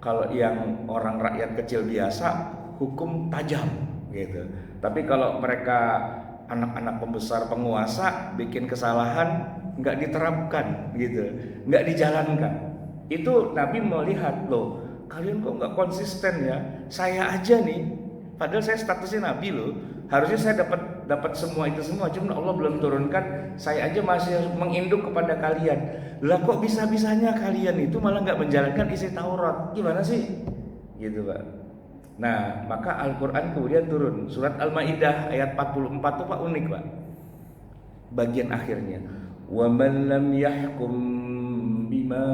Kalau yang orang rakyat kecil biasa, hukum tajam gitu. Tapi kalau mereka anak-anak pembesar penguasa bikin kesalahan, nggak diterapkan gitu, nggak dijalankan. Itu Nabi melihat, loh kalian kok nggak konsisten ya. Saya aja nih, padahal saya statusnya Nabi loh, harusnya saya dapat semua itu semua, cuma Allah belum turunkan. Saya aja masih menginduk kepada kalian. Lah kok bisa-bisanya kalian itu malah nggak menjalankan isi Taurat? Gimana sih? Gitu Pak. Nah maka Al-Quran kemudian turun. Surat Al-Ma'idah ayat 44 itu Pak unik Pak, bagian akhirnya, wa man lam yahkum bima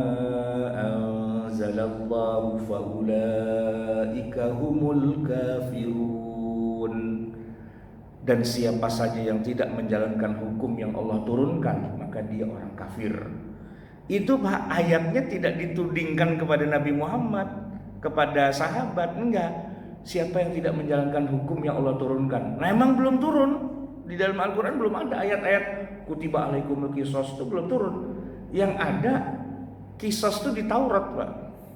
anzalallahu fa ulaika humul kafirun. Dan siapa saja yang tidak menjalankan hukum yang Allah turunkan, maka dia orang kafir. Itu Pak, ayatnya tidak ditudingkan kepada Nabi Muhammad, kepada sahabat, enggak. Siapa yang tidak menjalankan hukum yang Allah turunkan. Nah emang belum turun. Di dalam Al-Quran belum ada ayat-ayat kutiba alaikumul qisas, itu belum turun. Yang ada qisas itu di Taurat Pak.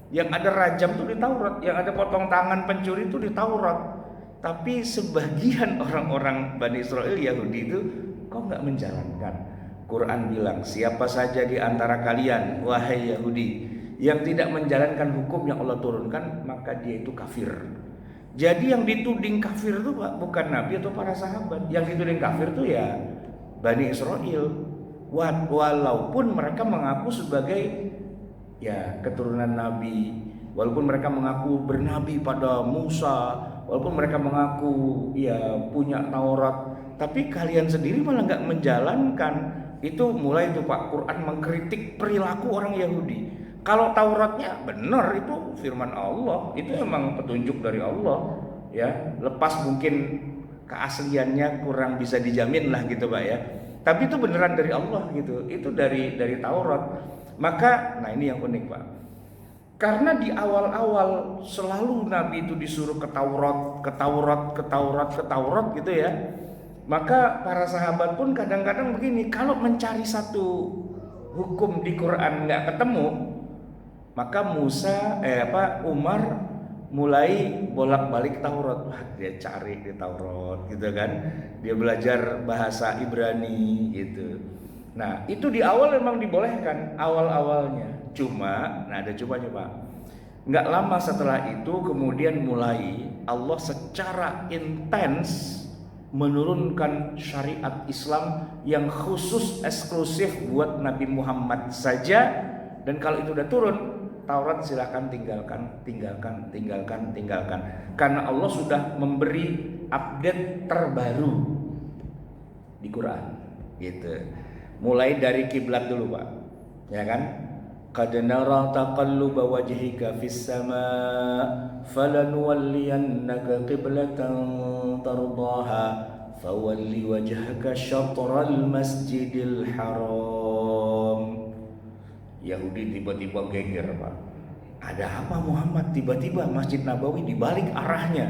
Yang ada rajam itu di Taurat. Yang ada potong tangan pencuri itu di Taurat. Tapi sebagian orang-orang Bani Israel Yahudi itu kok nggak menjalankan. Quran bilang, siapa saja di antara kalian wahai Yahudi yang tidak menjalankan hukum yang Allah turunkan, maka dia itu kafir. Jadi yang dituding kafir itu Pak, bukan Nabi atau para sahabat. Yang dituding kafir itu ya Bani Israel. Walaupun mereka mengaku sebagai ya keturunan Nabi, walaupun mereka mengaku bernabi pada Musa, walaupun mereka mengaku ya punya Taurat, tapi kalian sendiri malah nggak menjalankan. Itu mulai itu Pak, Quran mengkritik perilaku orang Yahudi. Kalau Tauratnya benar, itu firman Allah, itu memang petunjuk dari Allah, ya. Lepas mungkin keasliannya kurang bisa dijamin lah gitu Pak ya. Tapi itu beneran dari Allah gitu, itu dari Taurat. Maka, nah ini yang unik Pak. Karena di awal-awal selalu Nabi itu disuruh ke Taurat gitu ya. Maka para sahabat pun kadang-kadang begini, kalau mencari satu hukum di Quran nggak ketemu, maka Umar mulai bolak-balik Taurat. Wah, dia cari di Taurat gitu kan. Dia belajar bahasa Ibrani gitu. Nah, itu di awal memang dibolehkan awal-awalnya. Cuma, nah ada cumanya Pak. Nggak lama setelah itu kemudian mulai Allah secara intens menurunkan syariat Islam yang khusus eksklusif buat Nabi Muhammad saja. Dan kalau itu udah turun, Taurat silakan tinggalkan. Karena Allah sudah memberi update terbaru di Quran gitu. Mulai dari kiblat dulu Pak, ya kan? Qad nara taqalluba wajhika fis sama' falanuwalliyannaka qiblatan tardaha fawalli wajhaka syatral masjidil haram. Yahudi tiba-tiba geger Pak. ada apa Muhammad? Tiba-tiba Masjid Nabawi dibalik arahnya.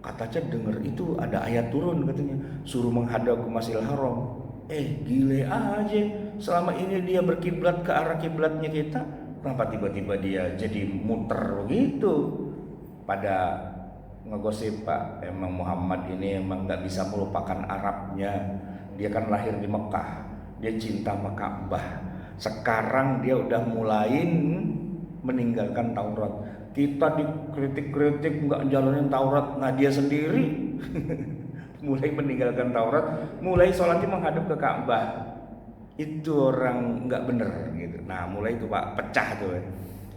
Katanya dengar itu ada ayat turun katanya, suruh menghadap ke Masjidil Haram. Gile aja, selama ini dia berkiblat ke arah kiblatnya kita, kenapa tiba-tiba dia jadi muter begitu? Pada ngegosip, Pak, emang Muhammad ini emang gak bisa melupakan Arabnya. Dia kan lahir di Mekah, dia cinta sama Ka'bah. Sekarang dia udah mulai meninggalkan Taurat. Kita dikritik-kritik nggak jalanin Taurat, nah dia sendiri mulai meninggalkan Taurat, mulai sholatnya menghadap ke Ka'bah. Itu orang nggak bener gitu. Nah mulai itu Pak, pecah tuh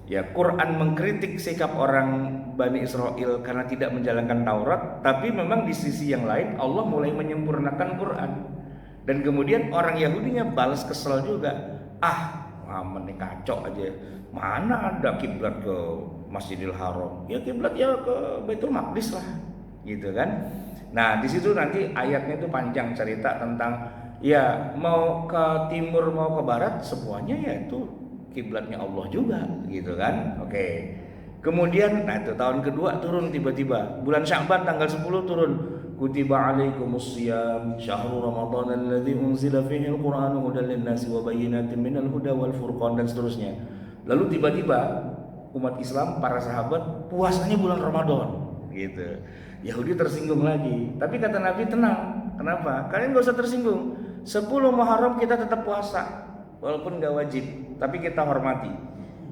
ya. Quran mengkritik sikap orang Bani Israel karena tidak menjalankan Taurat, tapi memang di sisi yang lain Allah mulai menyempurnakan Quran. Dan kemudian orang Yahudinya balas kesel juga, Muhammad nih kacau aja, mana ada kiblat ke Masjidil Haram, ya kiblat ya ke Baitul Maqdis lah gitu kan. Nah di situ nanti ayatnya itu panjang cerita tentang ya mau ke timur mau ke barat semuanya ya itu kiblatnya Allah juga gitu kan. Oke. Kemudian nah itu tahun kedua turun tiba-tiba bulan Sya'ban tanggal 10 turun, kutiba alaikumus syiyam syahrul ramadhan alladzi unzila fihi alqur'anu hudan lin-nasi wa bayyinatin minal huda wal furqan dan seterusnya. Lalu tiba-tiba umat Islam para sahabat puasanya bulan Ramadan gitu. Yahudi tersinggung lagi, tapi kata Nabi tenang. Kenapa? Kalian gak usah tersinggung. 10 Muharram kita tetap puasa, walaupun gak wajib, tapi kita hormati.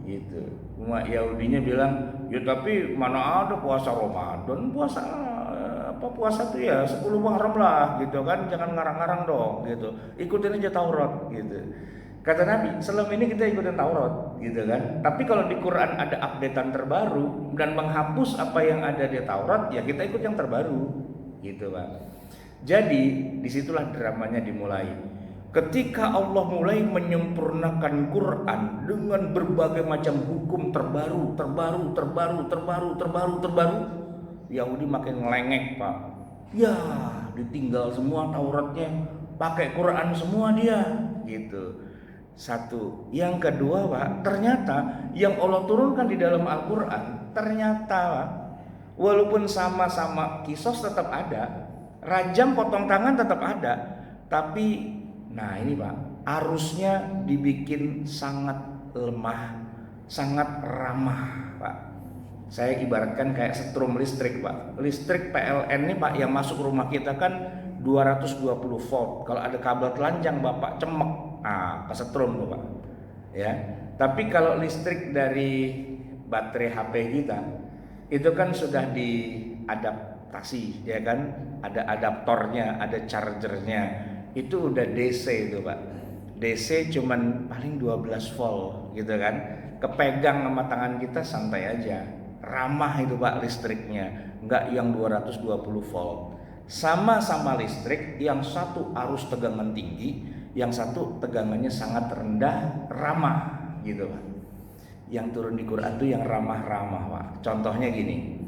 Gitu. Umat Yahudinya bilang, ya tapi mana ada puasa Ramadan, puasa tuh ya 10 Muharram lah, gitu kan? Jangan ngarang-ngarang dong, gitu. Ikutin aja Taurat, gitu. Kata Nabi, selama ini kita ikutin Taurat, gitu kan. Tapi kalau di Quran ada updatean terbaru dan menghapus apa yang ada di Taurat, ya kita ikut yang terbaru, gitu kan. Jadi disitulah dramanya dimulai. Ketika Allah mulai menyempurnakan Quran dengan berbagai macam hukum terbaru, Yahudi makin ngelengek, Pak. Ya, ditinggal semua Tauratnya, pakai Quran semua dia, gitu. Satu, yang kedua Pak, ternyata yang Allah turunkan di dalam Al-Quran ternyata Pak, walaupun sama-sama kisos tetap ada, rajam potong tangan tetap ada, tapi nah ini Pak, arusnya dibikin sangat lemah, sangat ramah Pak. Saya ibaratkan kayak setrum listrik Pak. Listrik PLN ini Pak yang masuk rumah kita kan 220 volt. Kalau ada kabel telanjang Bapak cemek, kesetrum tuh Pak. Ya. Tapi kalau listrik dari baterai HP kita itu kan sudah diadaptasi, ya kan? Ada adaptornya, ada chargernya. Itu udah DC itu Pak. DC cuman paling 12 volt gitu kan. Kepegang sama tangan kita santai aja. Ramah itu Pak listriknya, enggak yang 220 volt. Sama-sama listrik, yang satu arus tegangan tinggi, yang satu tegangannya sangat rendah, ramah gitu Pak. Yang turun di Quran itu yang ramah-ramah Pak. Contohnya gini,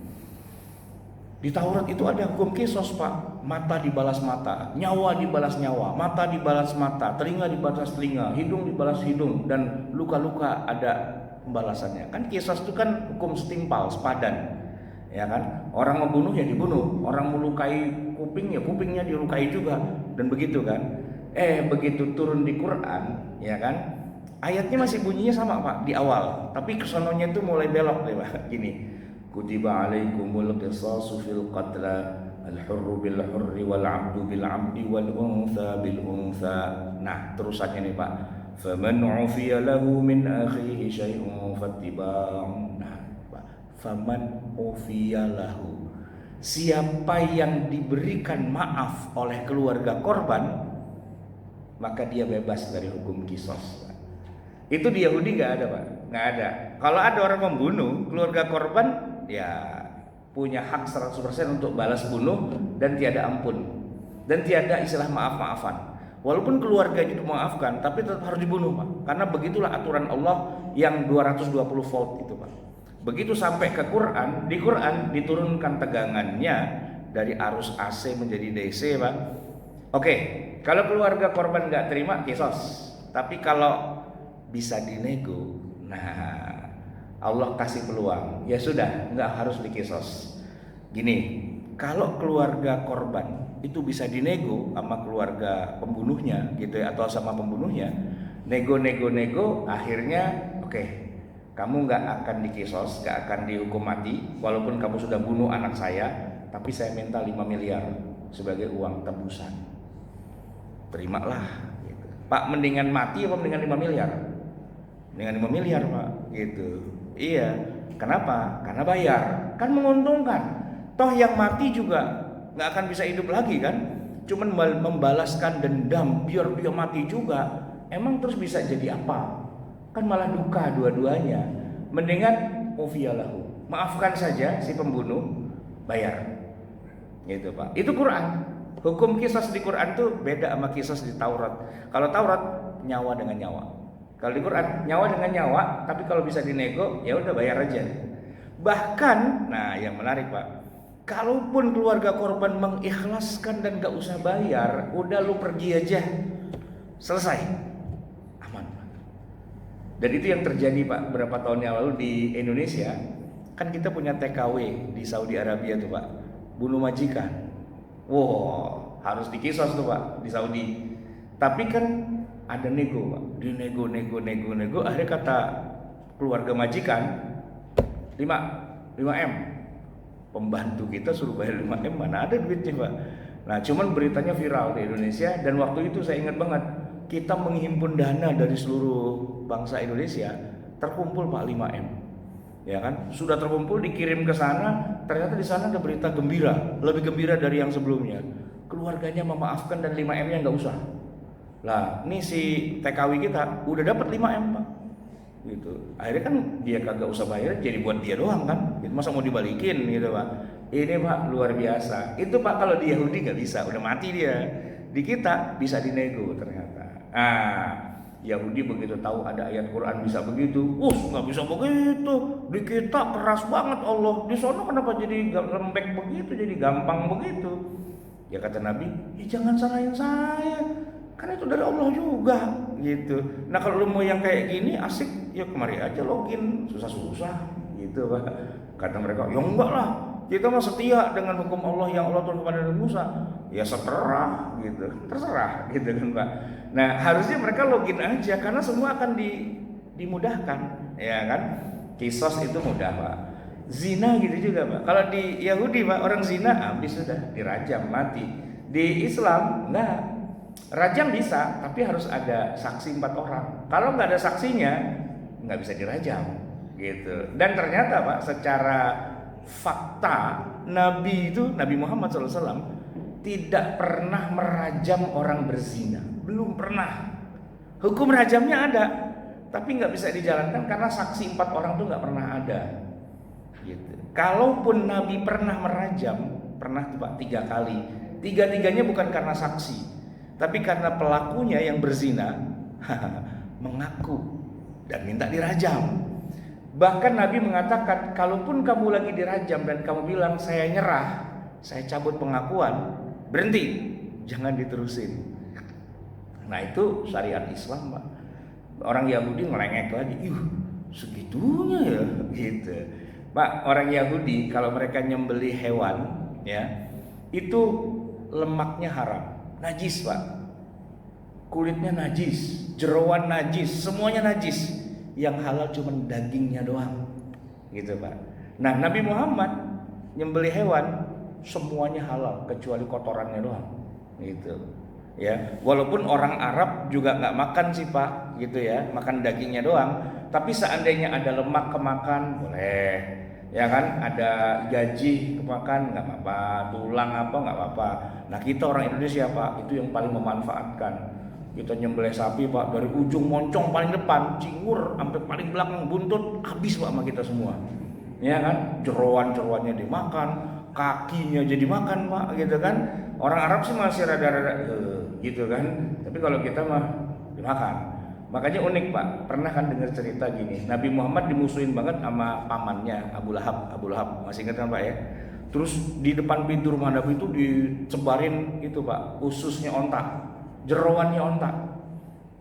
di Taurat itu ada hukum kisos Pak. Mata dibalas mata, nyawa dibalas nyawa, mata dibalas mata, telinga dibalas telinga, hidung dibalas hidung, dan luka-luka ada pembalasannya. Kan kisos itu kan hukum setimpal, sepadan. Ya kan, orang membunuh ya dibunuh, orang melukai kuping ya kupingnya dilukai juga, dan begitu kan. Begitu turun di Quran, ya kan, ayatnya masih bunyinya sama Pak di awal, tapi kesononya itu mulai belok deh Pak. Gini, kutiba alaikumul qisasu fil qatla al-hurru bil hurri wal 'abdu bil 'abdi wal untha bil untha. Nah terusannya nih Pak, faman 'ufiya lahu min akhihi syai'un fattiba'un. Faman ufiyalahu, siapa yang diberikan maaf oleh keluarga korban maka dia bebas dari hukum kisos. Itu di Yahudi nggak ada Pak, nggak ada. Kalau ada orang membunuh keluarga korban ya punya hak 100% untuk balas bunuh dan tiada ampun dan tiada istilah maaf-maafan. Walaupun keluarga itu memaafkan tapi tetap harus dibunuh Pak, karena begitulah aturan Allah yang 220 volt itu Pak. Begitu sampai ke Quran, di Quran diturunkan tegangannya dari arus AC menjadi DC Pak. Oke, kalau keluarga korban nggak terima kisos, tapi kalau bisa dinego, nah Allah kasih peluang, ya sudah, nggak harus dikisos. Gini, kalau keluarga korban itu bisa dinego sama keluarga pembunuhnya gitu ya, atau sama pembunuhnya, nego, akhirnya oke, kamu nggak akan dikisos, nggak akan dihukum mati, walaupun kamu sudah bunuh anak saya, tapi saya minta 5 miliar sebagai uang tebusan. Terimalah gitu. Pak, mendingan mati apa mendingan 5 miliar? Mendingan 5 miliar Pak gitu. Iya, kenapa? Karena bayar, kan menguntungkan. Toh yang mati juga nggak akan bisa hidup lagi kan? Cuman membalaskan dendam biar dia mati juga. Emang terus bisa jadi apa? Kan malah duka dua-duanya. Mendingan ufiyalahu, maafkan saja si pembunuh, bayar. Gitu Pak. Itu Quran. Hukum qisas di Quran tuh beda sama qisas di Taurat. Kalau Taurat nyawa dengan nyawa. Kalau di Quran nyawa dengan nyawa, tapi kalau bisa dinego ya udah bayar aja. Bahkan, nah yang menarik Pak, kalaupun keluarga korban mengikhlaskan dan gak usah bayar, udah lu pergi aja, selesai, aman. Dan itu yang terjadi Pak beberapa tahun yang lalu di Indonesia. Kan kita punya TKW di Saudi Arabia tuh Pak, bunuh majikan. Wow, harus dikisos tuh Pak di Saudi. Tapi kan ada nego Pak, di nego, akhirnya kata keluarga majikan 5M, pembantu kita suruh bayar 5M, mana ada duitnya Pak. Nah cuman beritanya viral di Indonesia, dan waktu itu saya ingat banget, kita menghimpun dana dari seluruh bangsa Indonesia, terkumpul Pak 5M, ya kan, sudah terkumpul, dikirim ke sana, ternyata di sana ada berita gembira, lebih gembira dari yang sebelumnya, keluarganya memaafkan dan 5M-nya nggak usah. Lah, ini si TKW kita udah dapat 5M Pak. Gitu. Akhirnya kan dia kagak usah bayar, jadi buat dia doang kan. Masa mau dibalikin gitu Pak. Ini Pak luar biasa. Itu Pak kalau di Yahudi nggak bisa, udah mati dia. Di kita bisa dinego ternyata. Yahudi begitu tahu ada ayat Quran bisa begitu, nggak bisa begitu. Di kita keras banget Allah. Di sana kenapa jadi lembek begitu, jadi gampang begitu? Ya kata Nabi, jangan salahin saya. Karena itu dari Allah juga gitu. Nah kalau lu mau yang kayak gini asik, ya kemari aja login, susah-susah gitu Pak. Kata mereka, ya enggak lah, kita mah setia dengan hukum Allah yang Allah turunkan kepada Nabi Musa. Ya terserah gitu, terserah gitu kan Pak. Nah harusnya mereka login aja, karena semua akan dimudahkan, ya kan. Kisos itu mudah Pak. Zina gitu juga Pak. Kalau di Yahudi Pak, orang zina habis sudah dirajam mati. Di Islam enggak. Rajam bisa, tapi harus ada saksi 4 orang. Kalau nggak ada saksinya, nggak bisa dirajam, gitu. Dan ternyata Pak, secara fakta, Nabi Muhammad SAW tidak pernah merajam orang berzina, belum pernah. Hukum rajamnya ada, tapi nggak bisa dijalankan karena saksi 4 orang itu nggak pernah ada, gitu. Kalaupun Nabi pernah merajam, pernah tuh Pak 3 kali. 3-tiganya bukan karena saksi, tapi karena pelakunya yang berzina mengaku dan minta dirajam. Bahkan Nabi mengatakan, kalaupun kamu lagi dirajam dan kamu bilang saya nyerah, saya cabut pengakuan, berhenti, jangan diterusin. Nah itu syariat Islam Pak. Orang Yahudi ngelengek lagi, segitunya ya gitu. Pak, orang Yahudi kalau mereka nyembelih hewan ya, itu lemaknya haram, najis Pak, kulitnya najis, jeroan najis, semuanya najis. Yang halal cuma dagingnya doang, gitu Pak. Nah Nabi Muhammad nyembelih hewan semuanya halal kecuali kotorannya doang, gitu. Ya, walaupun orang Arab juga nggak makan sih Pak, gitu ya, makan dagingnya doang. Tapi seandainya ada lemak kemakan boleh, ya kan, ada gaji kemakan nggak apa-apa, tulang apa nggak apa-apa. Nah kita orang Indonesia Pak, itu yang paling memanfaatkan. Kita nyembelih sapi Pak, dari ujung moncong paling depan, cingur sampai paling belakang buntut, habis Pak sama kita semua. Ya kan, jeroan-jeroannya dimakan, kakinya jadi makan Pak, gitu kan. Orang Arab sih masih rada-rada gitu kan, tapi kalau kita mah dimakan. Makanya unik Pak, pernah kan dengar cerita gini, Nabi Muhammad dimusuhin banget sama pamannya Abu Lahab, masih ingat kan Pak ya? Terus di depan pintu rumah Nabi itu disebarin itu Pak, ususnya onta, jeroannya onta,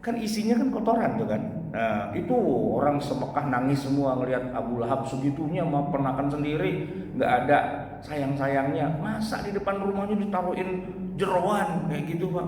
kan isinya kan kotoran tuh kan, Nah, itu orang semekah nangis semua ngelihat Abu Lahab segitunya mau ponakan sendiri nggak ada sayang-sayangnya. Masa di depan rumahnya ditaruhin jeroan kayak gitu, Pak.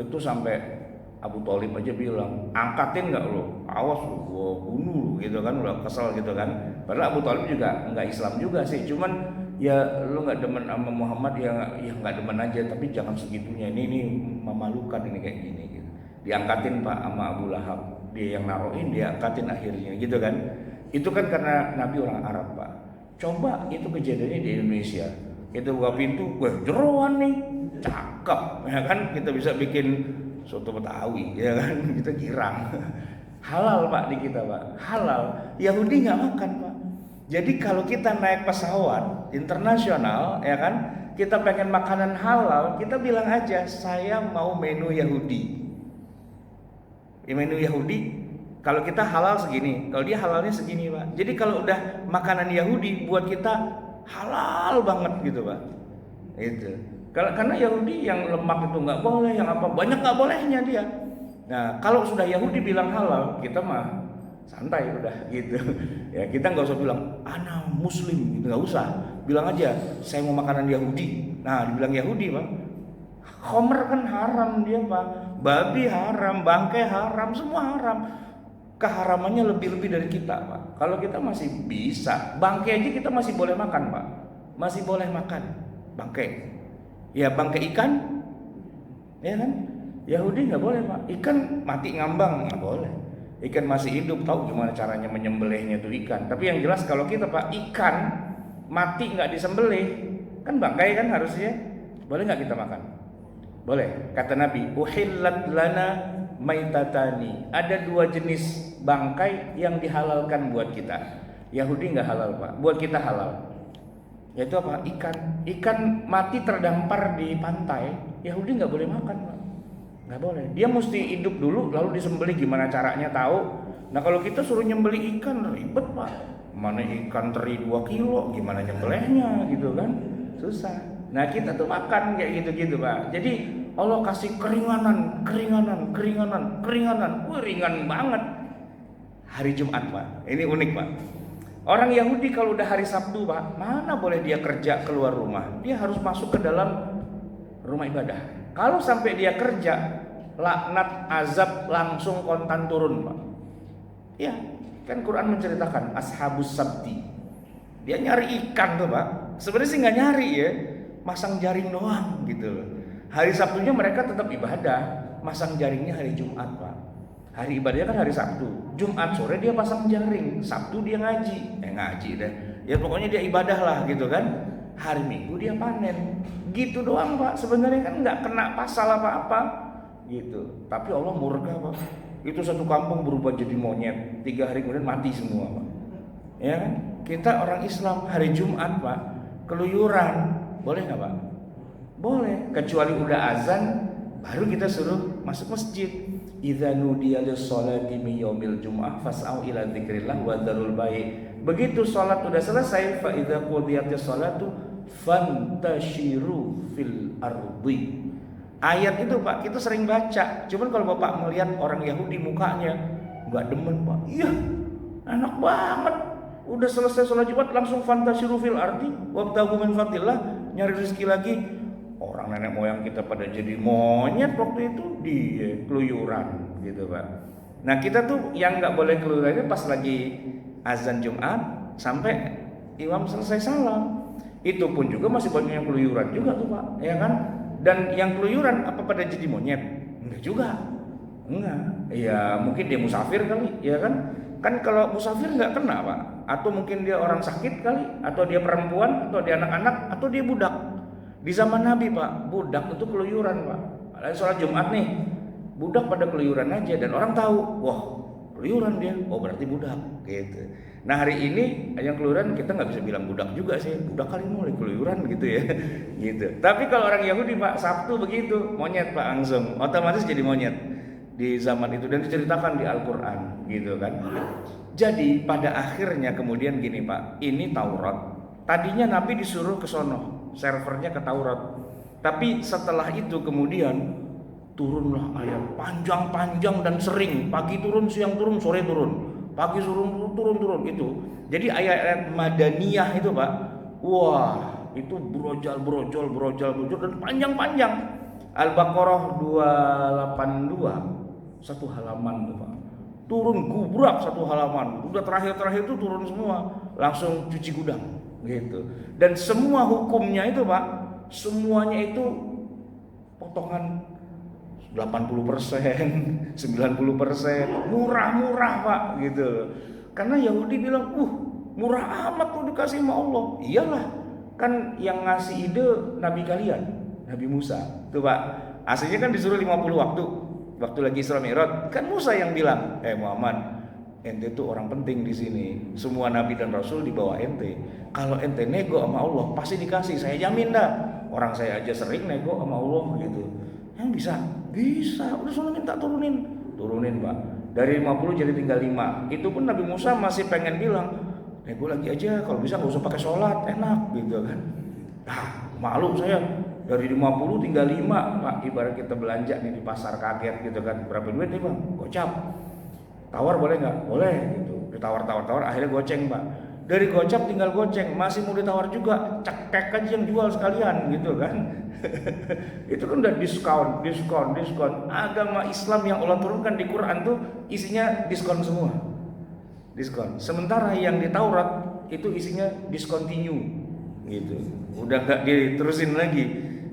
Itu sampai Abu Thalib aja bilang, angkatin nggak lo, awas lo, gua bunuh lo, gitu kan, udah kesel gitu kan. Padahal Abu Thalib juga nggak Islam juga sih, cuman ya lo nggak demen sama Muhammad ya nggak demen aja, tapi jangan segitunya, ini memalukan ini kayak gini gitu. Diangkatin Pak sama Abu Lahab, dia yang naroin, dia angkatin akhirnya gitu kan. Itu kan karena Nabi orang Arab Pak. Coba itu kejadiannya di Indonesia, kita buka pintu, wah jeroan nih, cakep ya kan, kita bisa bikin soto Betawi ya kan, kita girang. Halal Pak di kita Pak, halal. Yahudi nggak makan Pak. Jadi kalau kita naik pesawat internasional ya kan, kita pengen makanan halal, kita bilang aja saya mau menu Yahudi. Menu Yahudi, kalau kita halal segini, kalau dia halalnya segini Pak. Jadi kalau udah makanan Yahudi buat kita halal banget gitu Pak. Itu. Karena Yahudi yang lemak itu nggak boleh, yang apa banyak nggak bolehnya dia. Nah kalau sudah Yahudi bilang halal, kita mah santai udah gitu. Ya kita nggak usah bilang ana Muslim, gitu nggak usah. Bilang aja saya mau makanan Yahudi. Nah dibilang Yahudi Pak. Khomer kan haram dia Pak, babi haram, bangkai haram, semua haram. Keharamannya lebih-lebih dari kita Pak. Kalau kita masih bisa, bangkai aja kita masih boleh makan Pak, masih boleh makan bangkai. Ya bangkai ikan, ya kan? Yahudi nggak boleh Pak, ikan mati ngambang nggak boleh. Ikan masih hidup, tahu gimana caranya menyembelihnya tuh ikan. Tapi yang jelas kalau kita Pak, ikan mati nggak disembelih, kan bangkai kan harusnya, boleh nggak kita makan? Boleh, kata Nabi, uhillat lana maitatani. Ada 2 jenis bangkai yang dihalalkan buat kita. Yahudi nggak halal Pak, buat kita halal. Yaitu apa? Ikan mati terdampar di pantai, Yahudi nggak boleh makan Pak, nggak boleh. Dia mesti hidup dulu, lalu disembelih. Gimana caranya tahu? Nah kalau kita suruh nyembelih ikan ribet Pak. Mana ikan teri 2 kilo, gimana nyembelihnya gitu kan? Susah. Nah kita tuh makan kayak gitu-gitu Pak. Jadi Allah kasih keringanan. Wih ringan banget. Hari Jumat Pak, ini unik Pak. Orang Yahudi kalau udah hari Sabtu Pak, mana boleh dia kerja keluar rumah. Dia harus masuk ke dalam rumah ibadah. Kalau sampai dia kerja, laknat azab langsung kontan turun Pak. Ya, kan Quran menceritakan Ashabus Sabti. Dia nyari ikan tuh Pak. Sebenarnya sih nggak nyari ya, masang jaring doang gitu loh. Hari Sabtunya mereka tetap ibadah, masang jaringnya hari Jumat Pak. Hari ibadahnya kan hari Sabtu, Jumat sore dia pasang jaring, Sabtu dia ngaji deh. Ya pokoknya dia ibadah lah gitu kan. Hari Minggu dia panen, gitu doang Pak. Sebenarnya kan nggak kena pasal apa-apa gitu. Tapi Allah murka Pak. Itu satu kampung berubah jadi monyet, 3 hari kemudian mati semua Pak. Ya kan? Kita orang Islam hari Jumat Pak, keluyuran, boleh nggak Pak? Boleh, kecuali udah azan baru kita suruh masuk masjid. Idza nudiya lis-sholati min yaumil jumu'ah fas'au ila dzikrillah wa dzarul bai'. Begitu salat udah selesai, fa idza qudiyatis sholatu fantashiru fil ardi. Ayat itu Pak kita sering baca. Cuman kalau Bapak melihat orang Yahudi mukanya enggak demen Pak. Iya, enak banget. Udah selesai sholat Jumat langsung fantashiru fil ardi wabtaghu min fadlillah, nyari rezeki lagi. Orang nenek moyang kita pada jadi monyet waktu itu, dia keluyuran gitu Pak. Nah kita tuh yang nggak boleh keluyurannya pas lagi azan Jumat sampai imam selesai salam. Itu pun juga masih banyak yang keluyuran juga tuh Pak, ya kan? Dan yang keluyuran apa pada jadi monyet? Enggak juga, enggak. Ya mungkin dia musafir kali, ya kan? Kan kalau musafir nggak kena Pak. Atau mungkin dia orang sakit kali, atau dia perempuan, atau dia anak-anak, atau dia budak. Di zaman Nabi Pak, budak itu keluyuran Pak. Ada sholat Jumat nih, budak pada keluyuran aja dan orang tahu, wah keluyuran dia, oh berarti budak gitu. Nah hari ini yang keluyuran kita nggak bisa bilang budak juga sih, budak kali mulai keluyuran gitu ya, gitu. Tapi kalau orang Yahudi Pak, Sabtu begitu, monyet Pak langsung, otomatis jadi monyet di zaman itu dan diceritakan di Al-Quran gitu kan. Jadi pada akhirnya kemudian gini Pak, ini Taurat. Tadinya Nabi disuruh ke sono, servernya ke Taurat. Tapi setelah itu kemudian turunlah ayat panjang-panjang dan sering, pagi turun, siang turun, sore turun, pagi turun itu. Jadi ayat-ayat madaniyah itu Pak, wah itu brojol dan panjang-panjang. Al-Baqarah 282 satu halaman tuh Pak, turun gubrak satu halaman, udah terakhir itu turun semua, langsung cuci gudang gitu. Dan semua hukumnya itu Pak, semuanya itu potongan 80%, 90%, murah-murah Pak gitu. Karena Yahudi bilang, murah amat tuh dikasih sama Allah. Iyalah, kan yang ngasih ide Nabi kalian, Nabi Musa. Tuh Pak, aslinya kan disuruh 50 waktu lagi Isra Mi'raj. Kan Musa yang bilang, Muhammad, ente tuh orang penting di sini. Semua Nabi dan Rasul di bawah ente. Kalau ente nego sama Allah, pasti dikasih. Saya jamin dah. Orang saya aja sering nego sama Allah gitu. Yang bisa, udah sana minta turunin Pak, dari 50 jadi tinggal 5. Itu pun Nabi Musa masih pengen bilang, nego lagi aja, kalau bisa gak usah pakai sholat, enak gitu kan. Malu saya, dari 50 tinggal 5 Pak. Ibarat kita belanja nih di pasar kaget gitu kan, berapa duit nih Bang? Gocap, tawar boleh gak? Boleh gitu, ditawar, akhirnya goceng Pak. Dari gocap tinggal goceng, masih mau ditawar juga, cekek aja yang jual sekalian gitu kan. Itu kan udah diskon. Agama Islam yang Allah turunkan di Quran tuh isinya diskon semua, diskon. Sementara yang di Taurat itu isinya discontinue gitu, udah gak diterusin lagi.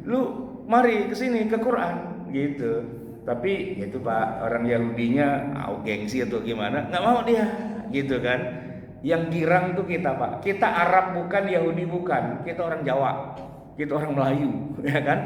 Lu mari kesini ke Quran gitu. Tapi itu Pak, orang Yahudinya gengsi atau gimana, nggak mau dia gitu kan. Yang girang tuh kita Pak, kita Arab bukan, Yahudi bukan, kita orang Jawa, kita orang Melayu, ya kan?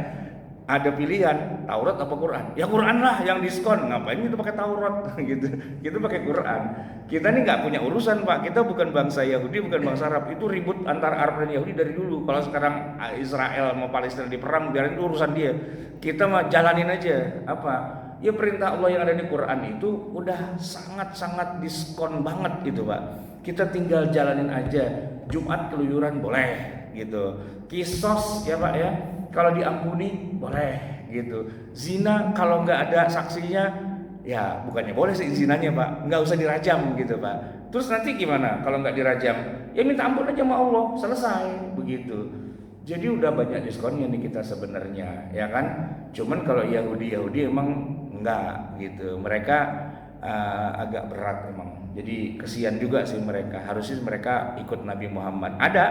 Ada pilihan Taurat apa Quran? Ya Quran lah yang diskon. Ngapain kita pakai Taurat gitu? Kita pakai Quran. Kita nih nggak punya urusan Pak. Kita bukan bangsa Yahudi, bukan bangsa Arab. Itu ribut antara Arab dan Yahudi dari dulu. Kalau sekarang Israel mau Palestina diperang, biarin itu urusan dia. Kita mah jalanin aja. Apa? Ya perintah Allah yang ada di Quran itu udah sangat-sangat diskon banget gitu Pak. Kita tinggal jalanin aja. Jumat keluyuran boleh gitu. Kisos ya Pak ya, kalau diampuni boleh gitu. Zina kalau nggak ada saksinya, ya bukannya boleh sih zinanya Pak, nggak usah dirajam gitu Pak. Terus nanti gimana kalau nggak dirajam? Ya minta ampun aja sama Allah, selesai begitu. Jadi udah banyak diskonnya nih kita sebenarnya, ya kan? Cuman kalau Yahudi emang enggak gitu. Mereka agak berat memang. Jadi kesian juga sih mereka. Harusnya mereka ikut Nabi Muhammad. Ada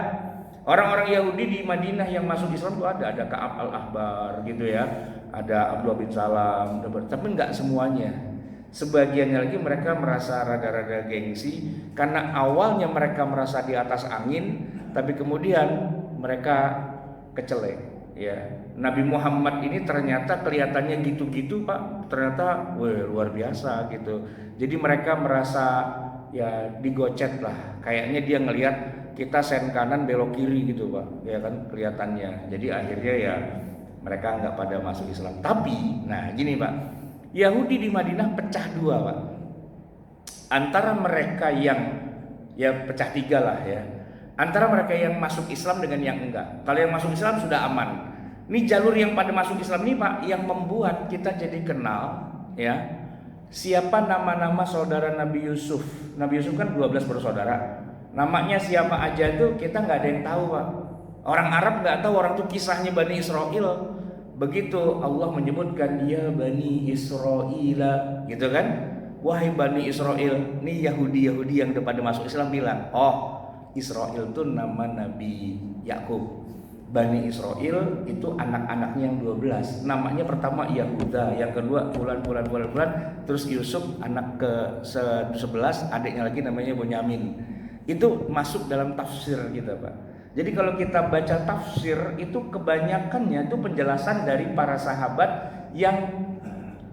orang-orang Yahudi di Madinah yang masuk Islam tuh ada Ka'ab al-Ahbar gitu ya. Ada Abdullah bin Salam, tapi enggak semuanya. Sebagiannya lagi mereka merasa rada-rada gengsi karena awalnya mereka merasa di atas angin, tapi kemudian mereka kecelek ya. Nabi Muhammad ini ternyata kelihatannya gitu-gitu Pak, ternyata luar biasa gitu. Jadi mereka merasa ya digocet lah, kayaknya dia ngelihat kita sen kanan belok kiri gitu Pak, ya kan kelihatannya. Jadi akhirnya ya mereka nggak pada masuk Islam. Tapi nah gini Pak, Yahudi di Madinah pecah dua Pak, antara mereka yang ya pecah tiga lah ya, antara mereka yang masuk Islam dengan yang enggak. Kalau yang masuk Islam sudah aman. Ini jalur yang pada masuk Islam ini Pak, yang membuat kita jadi kenal ya, siapa nama-nama saudara Nabi Yusuf. Nabi Yusuf kan 12 bersaudara. Namanya siapa aja itu kita nggak ada yang tahu Pak. Orang Arab nggak tahu, orang itu kisahnya Bani Israel. Begitu Allah menyebutkan ya Bani Israila gitu kan. Wahai Bani Israel, ini Yahudi yang udah pada masuk Islam bilang, oh Israel itu nama Nabi Yakub. Bani Israel itu anak-anaknya yang 12. Namanya pertama Yahuda, yang kedua Fulan, terus Yusuf anak ke-11, adiknya lagi namanya Bunyamin. Itu masuk dalam tafsir kita Pak. Jadi kalau kita baca tafsir itu kebanyakannya itu penjelasan dari para sahabat yang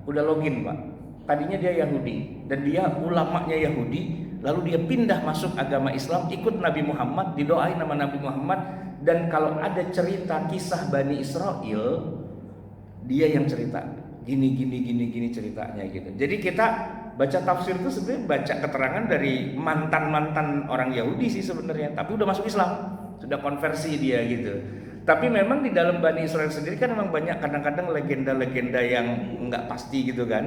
udah login Pak. Tadinya dia Yahudi dan dia ulamanya Yahudi, lalu dia pindah masuk agama Islam, ikut Nabi Muhammad, didoain nama Nabi Muhammad. Dan kalau ada cerita kisah Bani Israel, dia yang cerita gini ceritanya gitu. Jadi kita baca tafsir itu sebenarnya baca keterangan dari mantan orang Yahudi sih sebenarnya, tapi udah masuk Islam, sudah konversi dia gitu. Tapi memang di dalam Bani Israel sendiri kan memang banyak kadang-kadang legenda-legenda yang nggak pasti gitu kan.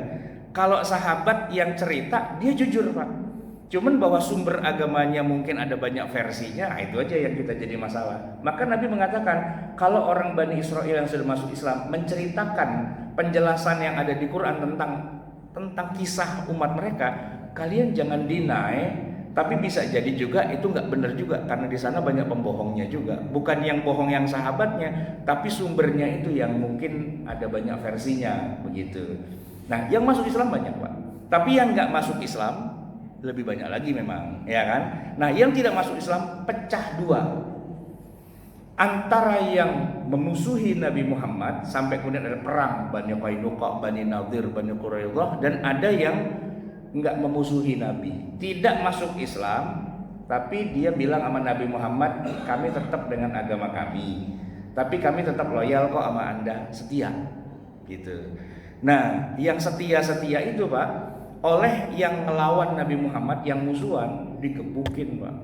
Kalau sahabat yang cerita dia jujur Pak. Cuman bahwa sumber agamanya mungkin ada banyak versinya, nah itu aja yang kita jadi masalah. Maka Nabi mengatakan kalau orang Bani Israel yang sudah masuk Islam menceritakan penjelasan yang ada di Quran tentang kisah umat mereka, kalian jangan deny. Tapi bisa jadi juga itu nggak benar juga karena di sana banyak pembohongnya juga. Bukan yang bohong yang sahabatnya, tapi sumbernya itu yang mungkin ada banyak versinya begitu. Nah, yang masuk Islam banyak Pak. Tapi yang nggak masuk Islam lebih banyak lagi memang, ya kan? Nah, yang tidak masuk Islam pecah dua. Antara yang memusuhi Nabi Muhammad sampai kemudian ada perang Bani Qainuqa, Bani Nadir, Bani Quraidah, dan ada yang enggak memusuhi Nabi, tidak masuk Islam, tapi dia bilang sama Nabi Muhammad, kami tetap dengan agama kami, tapi kami tetap loyal kok sama Anda, setia, gitu. Nah, yang setia-setia itu Pak, oleh yang melawan Nabi Muhammad, yang musuhan, digebukin Pak.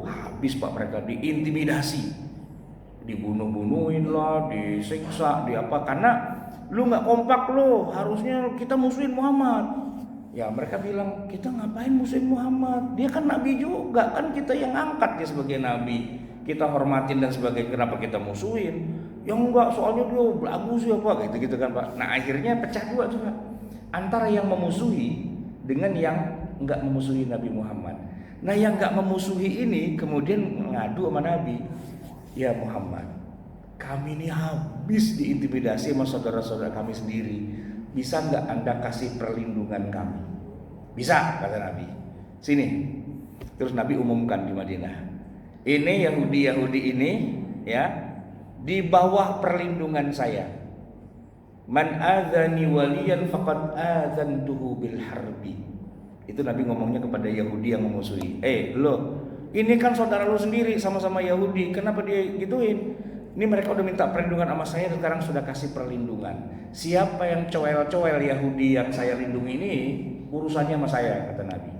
Habis Pak, mereka diintimidasi, dibunuh-bunuhin lah, disiksa, karena lu nggak kompak lo, harusnya kita musuhin Muhammad. Ya mereka bilang, kita ngapain musuhin Muhammad? Dia kan Nabi juga, kan kita yang angkat dia sebagai Nabi, kita hormatin dan sebagainya, kenapa kita musuhin? Ya enggak, soalnya dia bagus ya Pak, gitu kan Pak. Nah akhirnya pecah dua juga antara yang memusuhi dengan yang enggak memusuhi Nabi Muhammad. Nah yang enggak memusuhi ini kemudian ngadu sama Nabi, ya Muhammad, kami ini habis diintimidasi sama saudara-saudara kami sendiri. Bisa nggak Anda kasih perlindungan kami? Bisa, kata Nabi. Sini. Terus Nabi umumkan di Madinah. Ini Yahudi ini ya, di bawah perlindungan saya. Man adzani waliyan faqad adzantuhu bil harbi. Itu Nabi ngomongnya kepada Yahudi yang memusuhi. Lo, ini kan saudara lo sendiri, sama-sama Yahudi. Kenapa dia gituin? Ini mereka udah minta perlindungan sama saya, sekarang sudah kasih perlindungan. Siapa yang coel-coel Yahudi yang saya lindungi ini, urusannya sama saya, kata Nabi.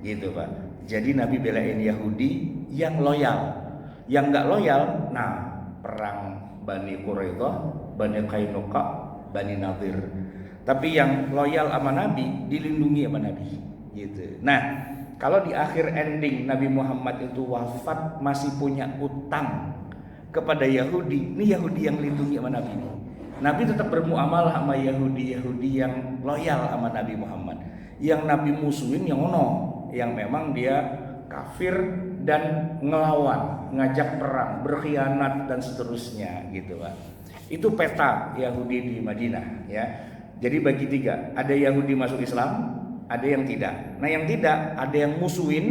Gitu Pak. Jadi Nabi belain Yahudi yang loyal. Yang nggak loyal, nah perang Bani Quraidah, Bani Qainuqa, Bani Nadir. Tapi yang loyal sama Nabi, dilindungi sama Nabi. Gitu. Nah, kalau di akhir ending Nabi Muhammad itu wafat masih punya utang kepada Yahudi, ini Yahudi yang lindungi sama Nabi ini. Nabi tetap bermuamalah sama Yahudi yang loyal sama Nabi Muhammad. Yang Nabi musuhin yang yang memang dia kafir dan ngelawan, ngajak perang, berkhianat dan seterusnya gitu Pak. Itu peta Yahudi di Madinah ya. Jadi bagi tiga, ada Yahudi masuk Islam, ada yang tidak. Nah yang tidak, ada yang musuhin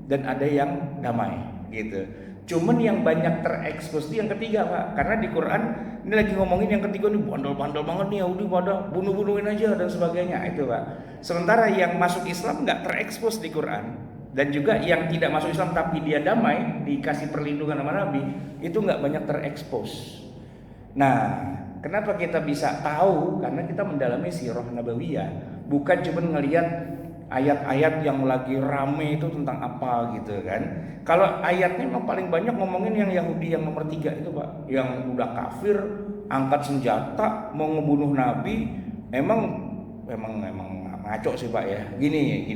dan ada yang damai gitu. Cuman yang banyak terekspos itu yang ketiga Pak. Karena di Quran ini lagi ngomongin yang ketiga nih, bandel-bandel banget nih Yahudi, pada bunuh-bunuhin aja dan sebagainya itu Pak. Sementara yang masuk Islam nggak terekspos di Quran. Dan juga yang tidak masuk Islam tapi dia damai, dikasih perlindungan sama Nabi, itu nggak banyak terekspos. Nah, kenapa kita bisa tahu? Karena kita mendalami sirah nabawiyah, bukan cuma ngelihat ayat-ayat yang lagi rame itu tentang apa gitu kan. Kalau ayatnya memang paling banyak ngomongin yang Yahudi yang nomor 3 itu Pak, yang udah kafir, angkat senjata mau ngebunuh Nabi. Emang ngaco sih Pak ya. Gini.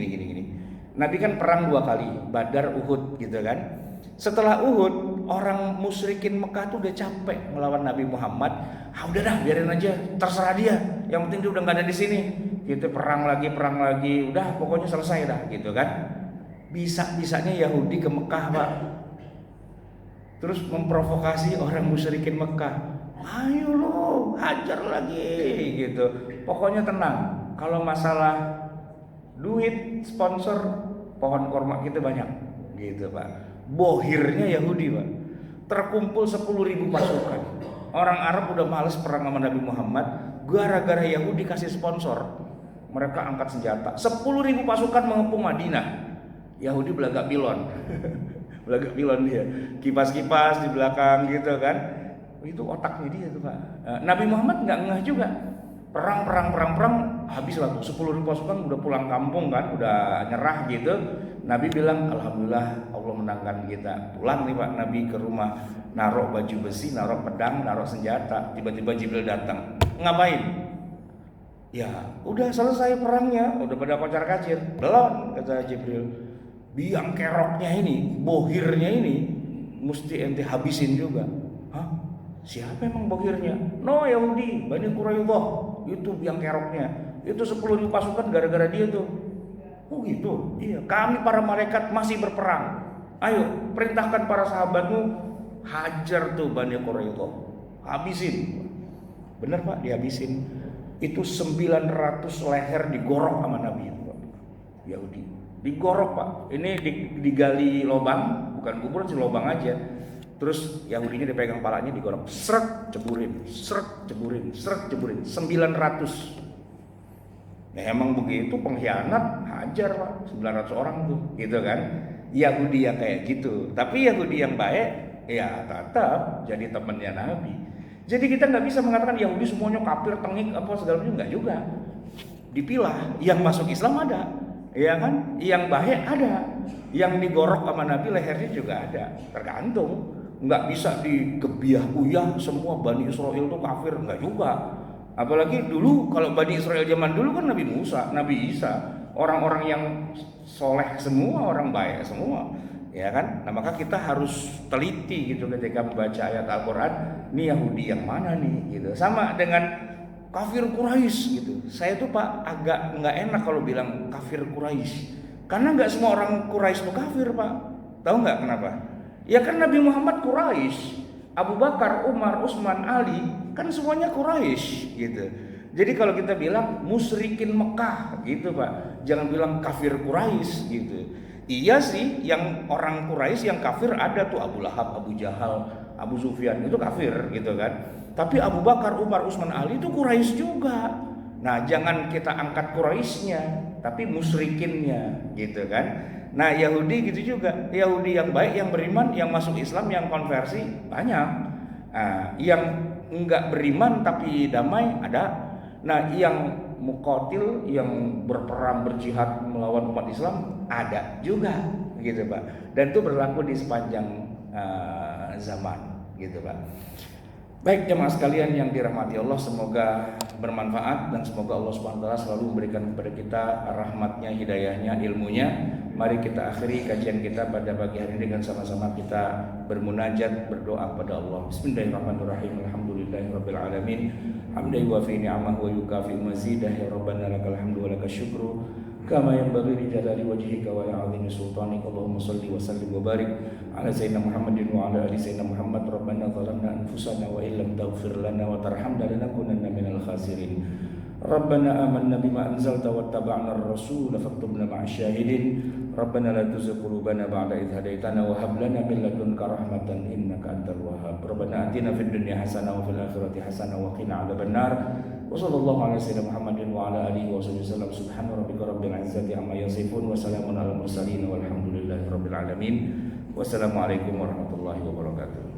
Nabi kan perang 2 kali, Badar, Uhud gitu kan. Setelah Uhud, orang musyrikin Mekah tuh udah capek melawan Nabi Muhammad. Udah dah, biarin aja, terserah dia. Yang penting dia udah nggak ada di sini. Gitu, perang lagi, udah pokoknya selesai dah, gitu kan. Bisa-bisanya Yahudi ke Mekah Pak, terus memprovokasi orang musyrikin Mekah. Ayo lo, hajar lagi, gitu. Pokoknya tenang. Kalau masalah duit, sponsor, pohon korma kita banyak, gitu Pak. Bohirnya Yahudi Pak, terkumpul 10.000 pasukan. Orang Arab udah males perang sama Nabi Muhammad, gara-gara Yahudi kasih sponsor, mereka angkat senjata. 10.000 pasukan mengepung Madinah. Yahudi belagak pilon. Belagak pilon dia, kipas-kipas di belakang gitu kan. Itu otaknya dia tuh Pak. Nabi Muhammad nggak ngeh juga. Perang habis lah tuh. 10.000 pasukan udah pulang kampung kan, udah nyerah gitu. Nabi bilang alhamdulillah Allah menangkan kita. Pulang nih Pak Nabi ke rumah, naruh baju besi, naruh pedang, naruh senjata. Tiba-tiba Jibril datang. Ngapain? Ya udah selesai perangnya, udah pada kocar kacir. Belum, kata Jibril. Biang keroknya ini, bohirnya ini mesti ente habisin juga. Hah? Siapa emang bohirnya? No, Yahudi, Bani Quraidah. Itu biang keroknya. Itu 10.000 pasukan gara-gara dia tuh. Oh gitu. Iya, kami para malaikat masih berperang. Ayo, perintahkan para sahabatmu hajar tuh Bani Quraidah. Habisin. Bener Pak, dihabisin. Itu 900 leher digorok sama Nabi itu, Pak. Yahudi. Digorok Pak. Ini digali lubang, bukan kuburan sih, lubang aja. Terus Yahudinya dipegang palanya, digorok. Seret, ceburin. Seret, ceburin. Seret, ceburin. 900. Ya emang begitu, pengkhianat hajar Pak, 900 orang tuh, gitu kan. Yahudi yang kayak gitu. Tapi Yahudi yang baik ya tetap jadi temannya Nabi. Jadi kita nggak bisa mengatakan Yahudi semuanya kafir, tengik apa segala macam, nggak juga. Dipilah, yang masuk Islam ada, ya kan? Yang baik ada, yang digorok sama Nabi lehernya juga ada. Tergantung, nggak bisa digebiah uyah semua Bani Israel itu kafir, nggak juga. Apalagi dulu kalau Bani Israel zaman dulu kan Nabi Musa, Nabi Isa, orang-orang yang soleh semua, orang baik semua, ya kan? Nah maka kita harus teliti gitu ketika membaca ayat Al-Quran. Ini Yahudi yang mana nih? Gitu. Sama dengan kafir Quraisy gitu. Saya tuh Pak agak nggak enak kalau bilang kafir Quraisy, karena nggak semua orang Quraisy itu kafir Pak. Tahu nggak kenapa? Ya kan Nabi Muhammad Quraisy, Abu Bakar, Umar, Utsman, Ali kan semuanya Quraisy gitu. Jadi kalau kita bilang musyrikin Mekah gitu Pak, jangan bilang kafir Quraisy gitu. Iya sih, yang orang Quraisy yang kafir ada tuh Abu Lahab, Abu Jahal, Abu Sufyan, itu kafir gitu kan. Tapi Abu Bakar, Umar, Utsman, Ali itu Quraisy juga. Nah jangan kita angkat Quraisynya, tapi musyrikinnya gitu kan. Nah Yahudi gitu juga, Yahudi yang baik, yang beriman, yang masuk Islam, yang konversi banyak. Nah, yang enggak beriman tapi damai ada. Nah yang muqatil, yang berperang berjihad melawan umat Islam ada juga gitu Pak. Dan itu berlaku di sepanjang zaman gitu Pak. Baik jemaah sekalian yang dirahmati Allah, semoga bermanfaat dan semoga Allah SWT selalu memberikan kepada kita rahmatnya, hidayahnya, ilmunya. Mari kita akhiri kajian kita pada pagi hari ini dengan sama-sama kita bermunajat, berdoa kepada Allah. Bismillahirrahmanirrahim. Alhamdulillahirabbil alamin. Hamdan wa fi ni'amah wa yukafi mazidah, ya rabbana lakal hamdu wa lakal syukru kama yanbaghi li jalali wajhika wa li'azimi sultanik. Allahumma shalli wa sallim wa barik ala sayyidina Muhammadin wa ala ali sayyidina Muhammad. Rabbana zalamna anfusana wa illam taghfir lana wa tarhamna lanakunanna minal khasirin. Rabbana amanna bima anzalta wattaba'na ar-rasul faktubna ma'asy syahidin. Rabbana la tuzigh qulubana ba'da idh hadaitana wa hab lana min ladunka rahmatan innaka antal wahhab. Rabbana atina fid dunya hasanah wa fil akhirati hasanah wa qina adzabannar. Wa sallallahu ala sayyidina Muhammadin wa ala alihi wa sallam. Subhana rabbika rabbil izzati amma yasifun wa salamun alal mursalin walhamdulillahi rabbil alamin. Wassalamualaikum warahmatullahi wabarakatuh.